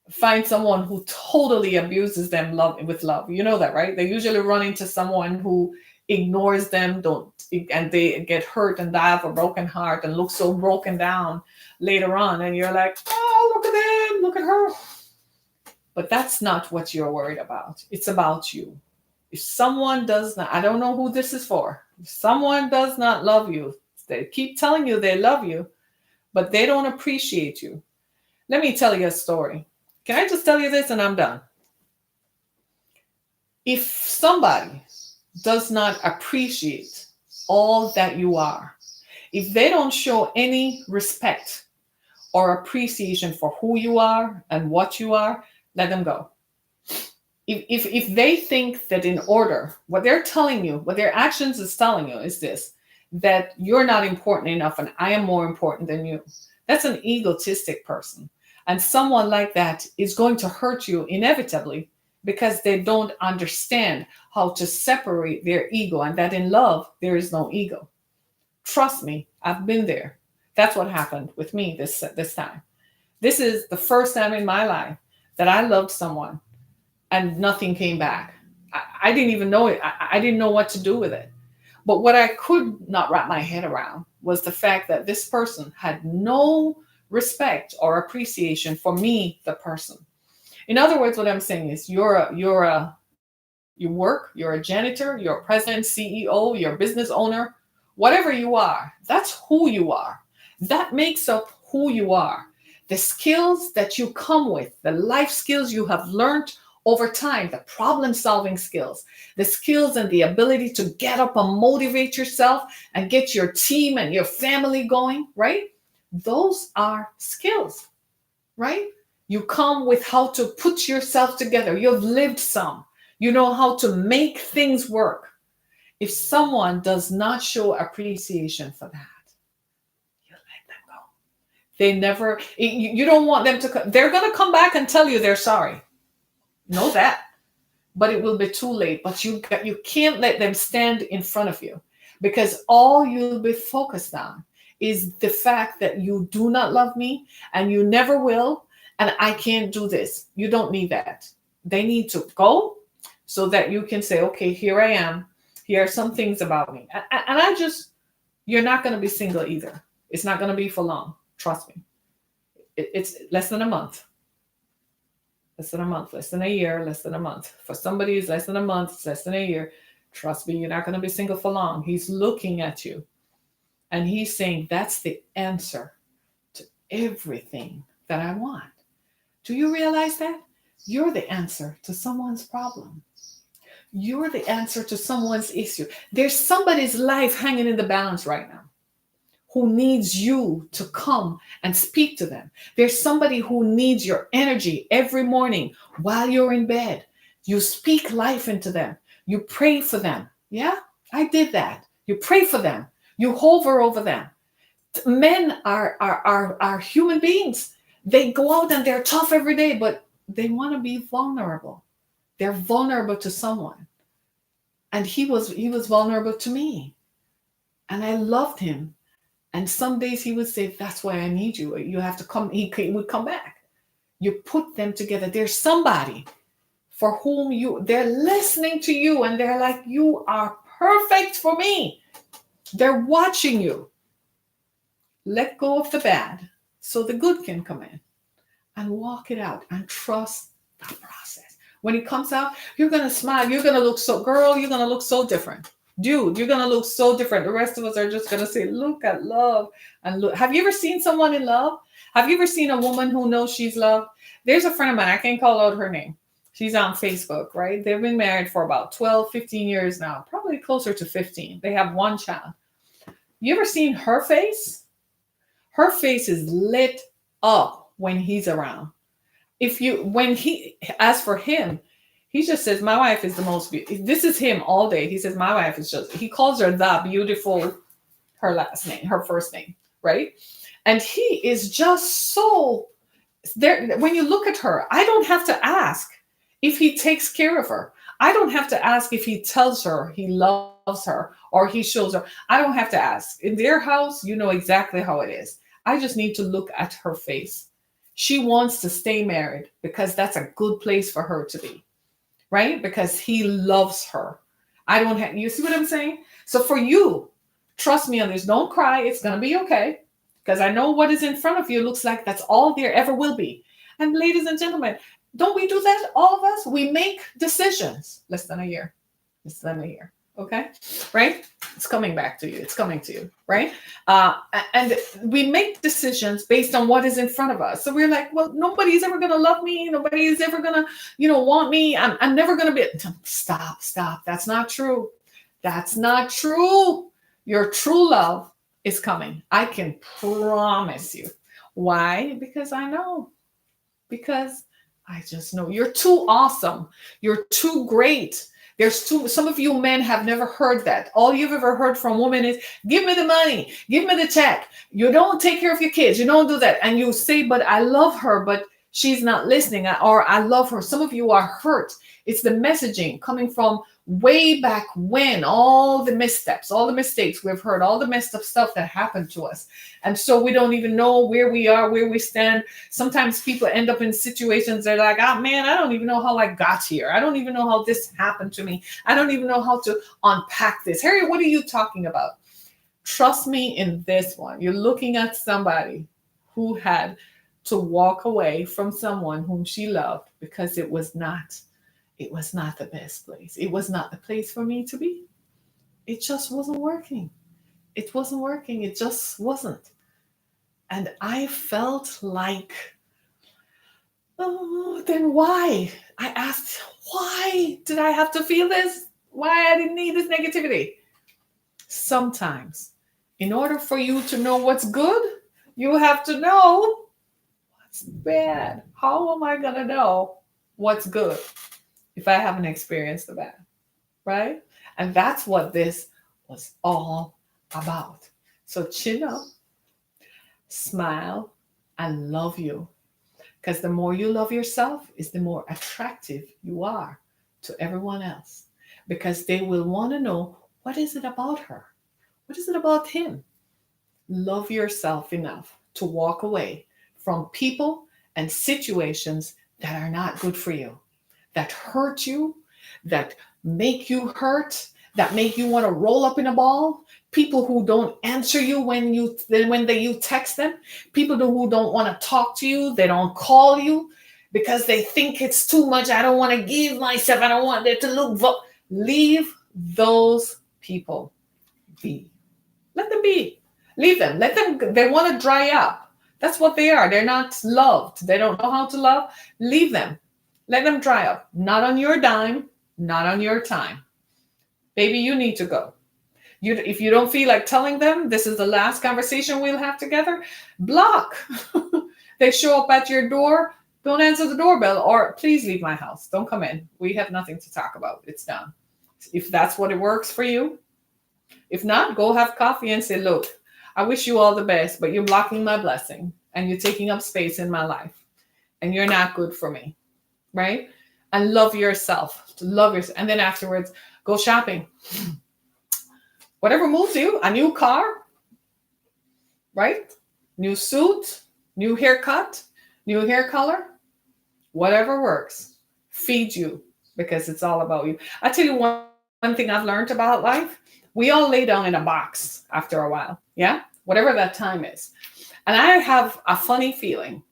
find someone who totally abuses them with love. You know that, right? They usually run into someone who ignores them, and they get hurt and die of a broken heart and look so broken down later on. And you're like, oh, look at them, look at her. But that's not what you're worried about. It's about you. If someone does not, I don't know who this is for. If someone does not love you, they keep telling you they love you, but they don't appreciate you. Let me tell you a story. Can I just tell you this and I'm done? If somebody does not appreciate all that you are, if they don't show any respect or appreciation for who you are and what you are, let them go. If they think that in order, what they're telling you, what their actions is telling you is this, that you're not important enough and I am more important than you. That's an egotistic person. And someone like that is going to hurt you inevitably because they don't understand how to separate their ego, and that in love, there is no ego. Trust me, I've been there. That's what happened with me this time. This is the first time in my life that I loved someone and nothing came back. I didn't even know it. I didn't know what to do with it. But what I could not wrap my head around was the fact that this person had no respect or appreciation for me, the person. In other words, what I'm saying is you work, you're a janitor, you're a president, CEO, you're a business owner, whatever you are, that's who you are. That makes up who you are. The skills that you come with, the life skills you have learned over time, the problem solving skills, the skills and the ability to get up and motivate yourself and get your team and your family going, right? Those are skills, right? You come with how to put yourself together. You've lived some. You know how to make things work. If someone does not show appreciation for that, you let them go. They never, you don't want them to, they're going to come back and tell you they're sorry. Know that. But it will be too late. But you can't let them stand in front of you, because all you'll be focused on is the fact that you do not love me and you never will, and I can't do this. You don't need that. They need to go so that you can say, okay, here I am. Here are some things about me. And you're not going to be single either. It's not going to be for long. Trust me. It's less than a month. Less than a month, less than a year, less than a month. For somebody, it's less than a month, it's less than a year. Trust me, you're not going to be single for long. He's looking at you and he's saying, that's the answer to everything that I want. Do you realize that? You're the answer to someone's problem. You're the answer to someone's issue. There's somebody's life hanging in the balance right now who needs you to come and speak to them. There's somebody who needs your energy every morning while you're in bed. You speak life into them. You pray for them. Yeah, I did that. You pray for them. You hover over them. Men are human beings. They go out and they're tough every day, but they want to be vulnerable. They're vulnerable to someone. And he was vulnerable to me. And I loved him. And some days he would say, that's why I need you. You have to come. He would come back. You put them together. There's somebody for whom they're listening to you and they're like, you are perfect for me. They're watching you. Let go of the bad so the good can come in, and walk it out and trust the process. When it comes out, you're going to smile. You're going to look so, girl, you're going to look so different. Dude, you're going to look so different. The rest of us are just going to say, look at love. And look. Have you ever seen someone in love? Have you ever seen a woman who knows she's loved? There's a friend of mine. I can't call out her name. She's on Facebook, right? They've been married for about 12, 15 years now, probably closer to 15. They have one child. You ever seen her face? Her face is lit up when he's around. As for him, he just says, my wife is the most beautiful. This is him all day. He says, my wife is just, he calls her the beautiful, her last name, her first name, right? And he is just so there. When you look at her, I don't have to ask if he takes care of her. I don't have to ask if he tells her he loves her or he shows her. I don't have to ask. In their house, you know exactly how it is. I just need to look at her face. She wants to stay married because that's a good place for her to be, right? Because he loves her. You see what I'm saying? So for you, trust me on this. Don't cry. It's going to be okay. Because I know what is in front of you looks like that's all there ever will be. And ladies and gentlemen, don't we do that? All of us? We make decisions. Less than a year. Okay? Right? It's coming back to you. It's coming to you. Right? And we make decisions based on what is in front of us. So we're like, well, nobody's ever going to love me. Nobody is ever going to, want me. I'm never going to be. Stop. That's not true. That's not true. Your true love is coming. I can promise you. Why? Because I know. Because I just know. You're too awesome. You're too great. Some of you men have never heard that. All you've ever heard from women is, give me the money, give me the check. You don't take care of your kids. You don't do that. And you say, but I love her. But She's not listening, or I love her. Some of you are hurt. It's the messaging coming from way back when, all the missteps, all the mistakes we've heard, all the messed up stuff that happened to us. And so we don't even know where we are, where we stand. Sometimes people end up in situations, they're like, oh man, I don't even know how I got here. I don't even know how this happened to me. I don't even know how to unpack this. Harriet, what are you talking about? Trust me in this one. You're looking at somebody who had to walk away from someone whom she loved because it was not the best place. It was not the place for me to be. It just wasn't working. It wasn't working. It just wasn't. And I felt like, oh, then why? I asked, why did I have to feel this? Why I didn't need this negativity? Sometimes, in order for you to know what's good, you have to know what's bad. How am I going to know what's good if I haven't experienced the bad? Right? And that's what this was all about. So chin up, smile, and love you. Because the more you love yourself is the more attractive you are to everyone else. Because they will want to know, what is it about her? What is it about him? Love yourself enough to walk away from people and situations that are not good for you, that hurt you, that make you hurt, that make you want to roll up in a ball. People who don't answer you when you text them. People who don't want to talk to you. They don't call you because they think it's too much. I don't want to give myself. I don't want it to look. Leave those people be. Let them be. Leave them. Let them. They want to dry up. That's what they are. They're not loved. They don't know how to love. Leave them. Let them dry up. Not on your dime. Not on your time. Baby, you need to go. If you don't feel like telling them this is the last conversation we'll have together, block. They show up at your door. Don't answer the doorbell, or please leave my house. Don't come in. We have nothing to talk about. It's done. If that's what it works for you. If not, go have coffee and say, look, I wish you all the best, but you're blocking my blessing and you're taking up space in my life and you're not good for me. Right? And love yourself. Love yourself. And then afterwards, go shopping. Whatever moves you, a new car, right? New suit, new haircut, new hair color, whatever works. Feed you because it's all about you. I tell you one thing I've learned about life. We all lay down in a box after a while. Yeah. Whatever that time is. And I have a funny feeling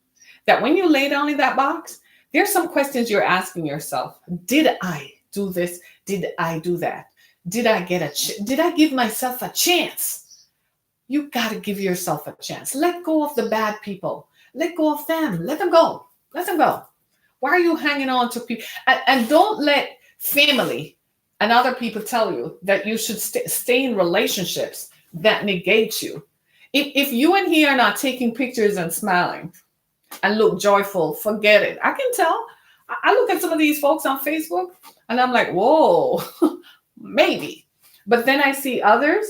that when you lay down in that box, there's some questions you're asking yourself. Did I do this? Did I do that? Did I did I give myself a chance? You got to give yourself a chance. Let go of the bad people. Let go of them. Let them go. Let them go. Why are you hanging on to people? And don't let family and other people tell you that you should stay in relationships that negate you. If you and he are not taking pictures and smiling and look joyful, forget it. I can tell. I look at some of these folks on Facebook and I'm like, whoa, maybe. But then I see others,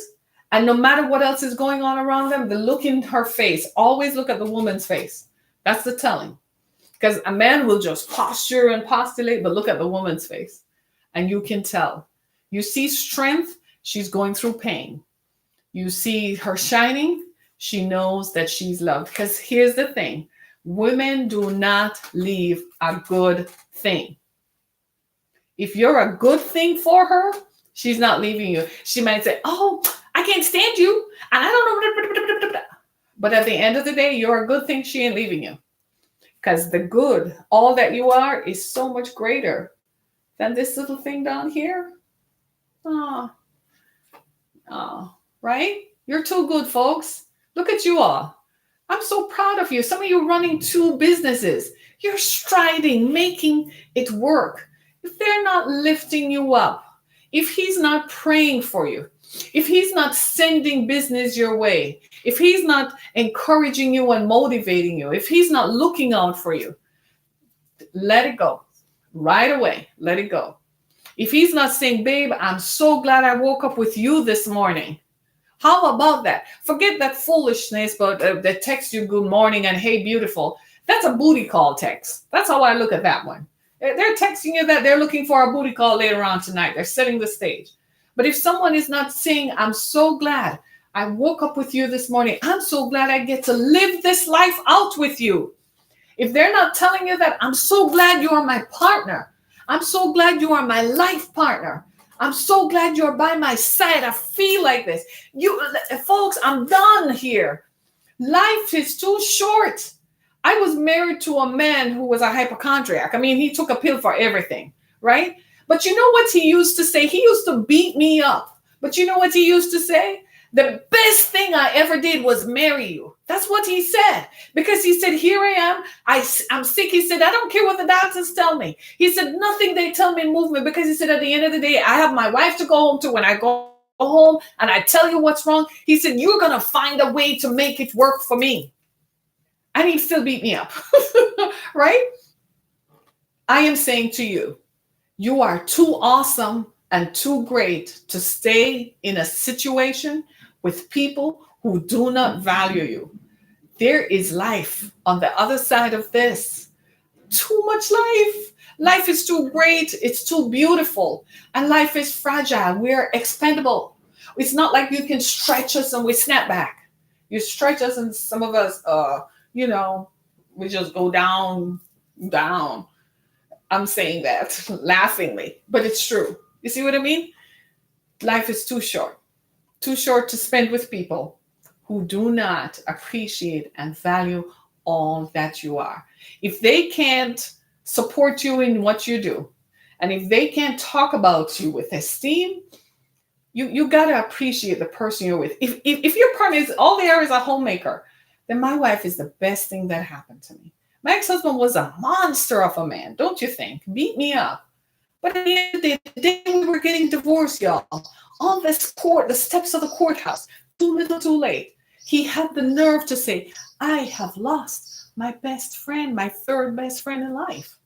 and no matter what else is going on around them, the look in her face, always look at the woman's face. That's the telling. Because a man will just posture and postulate, but look at the woman's face. And you can tell. You see strength, she's going through pain. You see her shining, she knows that she's loved. Because here's the thing. Women do not leave a good thing. If you're a good thing for her, she's not leaving you. She might say, oh, I can't stand you. And I don't know. But at the end of the day, you're a good thing. She ain't leaving you. Because the good, all that you are, is so much greater than this little thing down here. Oh, right? You're too good, folks. Look at you all. I'm so proud of you. Some of you running 2 businesses. You're striding, making it work. If they're not lifting you up, if he's not praying for you, if he's not sending business your way, if he's not encouraging you and motivating you, if he's not looking out for you, let it go. Right away, let it go. If he's not saying, babe, I'm so glad I woke up with you this morning. How about that? Forget that foolishness, but they text you good morning and hey, beautiful. That's a booty call text. That's how I look at that one. They're texting you that they're looking for a booty call later on tonight. They're setting the stage. But if someone is not saying, I'm so glad I woke up with you this morning, I'm so glad I get to live this life out with you. If they're not telling you that, I'm so glad you are my partner. I'm so glad you are my life partner. I'm so glad you're by my side. I feel like this. You folks, I'm done here. Life is too short. I was married to a man who was a hypochondriac. I mean, he took a pill for everything, right? But you know what he used to say? He used to beat me up. But you know what he used to say? The best thing I ever did was marry you. That's what he said. Because he said, here I am. I'm sick. He said, I don't care what the doctors tell me. He said, nothing they tell me move me. Because he said, at the end of the day, I have my wife to go home to. When I go home and I tell you what's wrong, he said, you're going to find a way to make it work for me. And he'd still beat me up. Right? I am saying to you, you are too awesome and too great to stay in a situation with people who do not value you. There is life on the other side of this. Too much life. Life is too great. It's too beautiful. And life is fragile. We're expendable. It's not like you can stretch us and we snap back. You stretch us and some of us, we just go down. I'm saying that laughingly, but it's true. You see what I mean? Life is too short to spend with people who do not appreciate and value all that you are. If they can't support you in what you do, and if they can't talk about you with esteem, you got to appreciate the person you're with. If your partner is all they are is a homemaker, then my wife is the best thing that happened to me. My ex-husband was a monster of a man, don't you think? Beat me up. But at the end of the day we were getting divorced, y'all, on the steps of the courthouse, too little too late, he had the nerve to say, I have lost my best friend, my third best friend in life.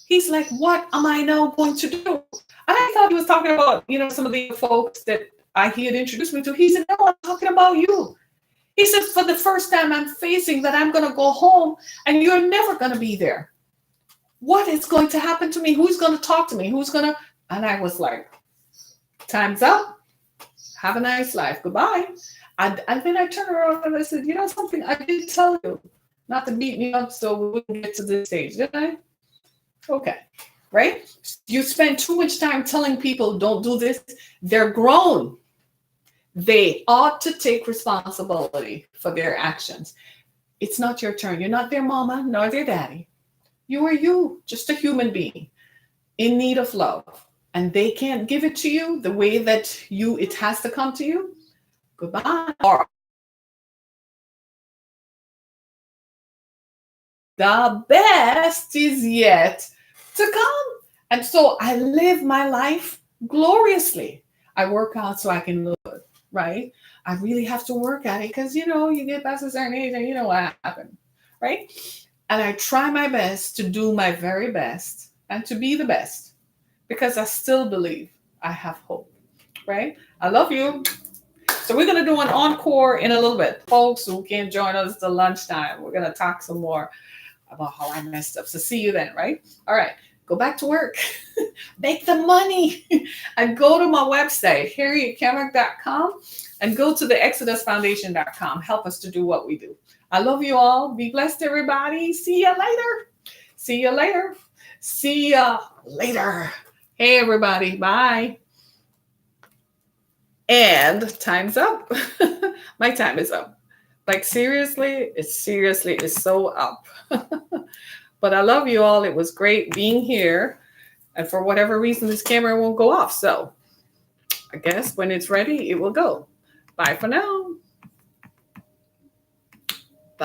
He's like, what am I now going to do? And I thought he was talking about, some of the folks that he had introduced me to. He said, no, I'm talking about you. He said, for the first time, I'm facing that I'm going to go home and you're never going to be there. What is going to happen to me? Who's going to talk to me? And I was like, time's up. Have a nice life. Goodbye. And then I turned around and I said, you know something? I did tell you not to beat me up so we wouldn't get to this stage, didn't I? Okay. Right? You spend too much time telling people don't do this. They're grown. They ought to take responsibility for their actions. It's not your turn. You're not their mama, nor their daddy. You are you, just a human being in need of love. And they can't give it to you the way that it has to come to you. Goodbye. Or the best is yet to come. And so I live my life gloriously. I work out so I can look good, right? I really have to work at it because, you get past a certain age and you know what happened, right? And I try my best to do my very best and to be the best because I still believe I have hope, right? I love you. So we're going to do an encore in a little bit. Folks who can't join us till lunchtime, we're going to talk some more about how I messed up. So see you then, right? All right. Go back to work. Make the money. And go to my website, harrietkammack.com, and go to the exodusfoundation.com. Help us to do what we do. I love you all. Be blessed, everybody. See you later. See you later. See ya later. Hey, everybody. Bye. And time's up. My time is up. Like, seriously, it's so up. But I love you all. It was great being here. And for whatever reason, this camera won't go off. So I guess when it's ready, it will go. Bye for now.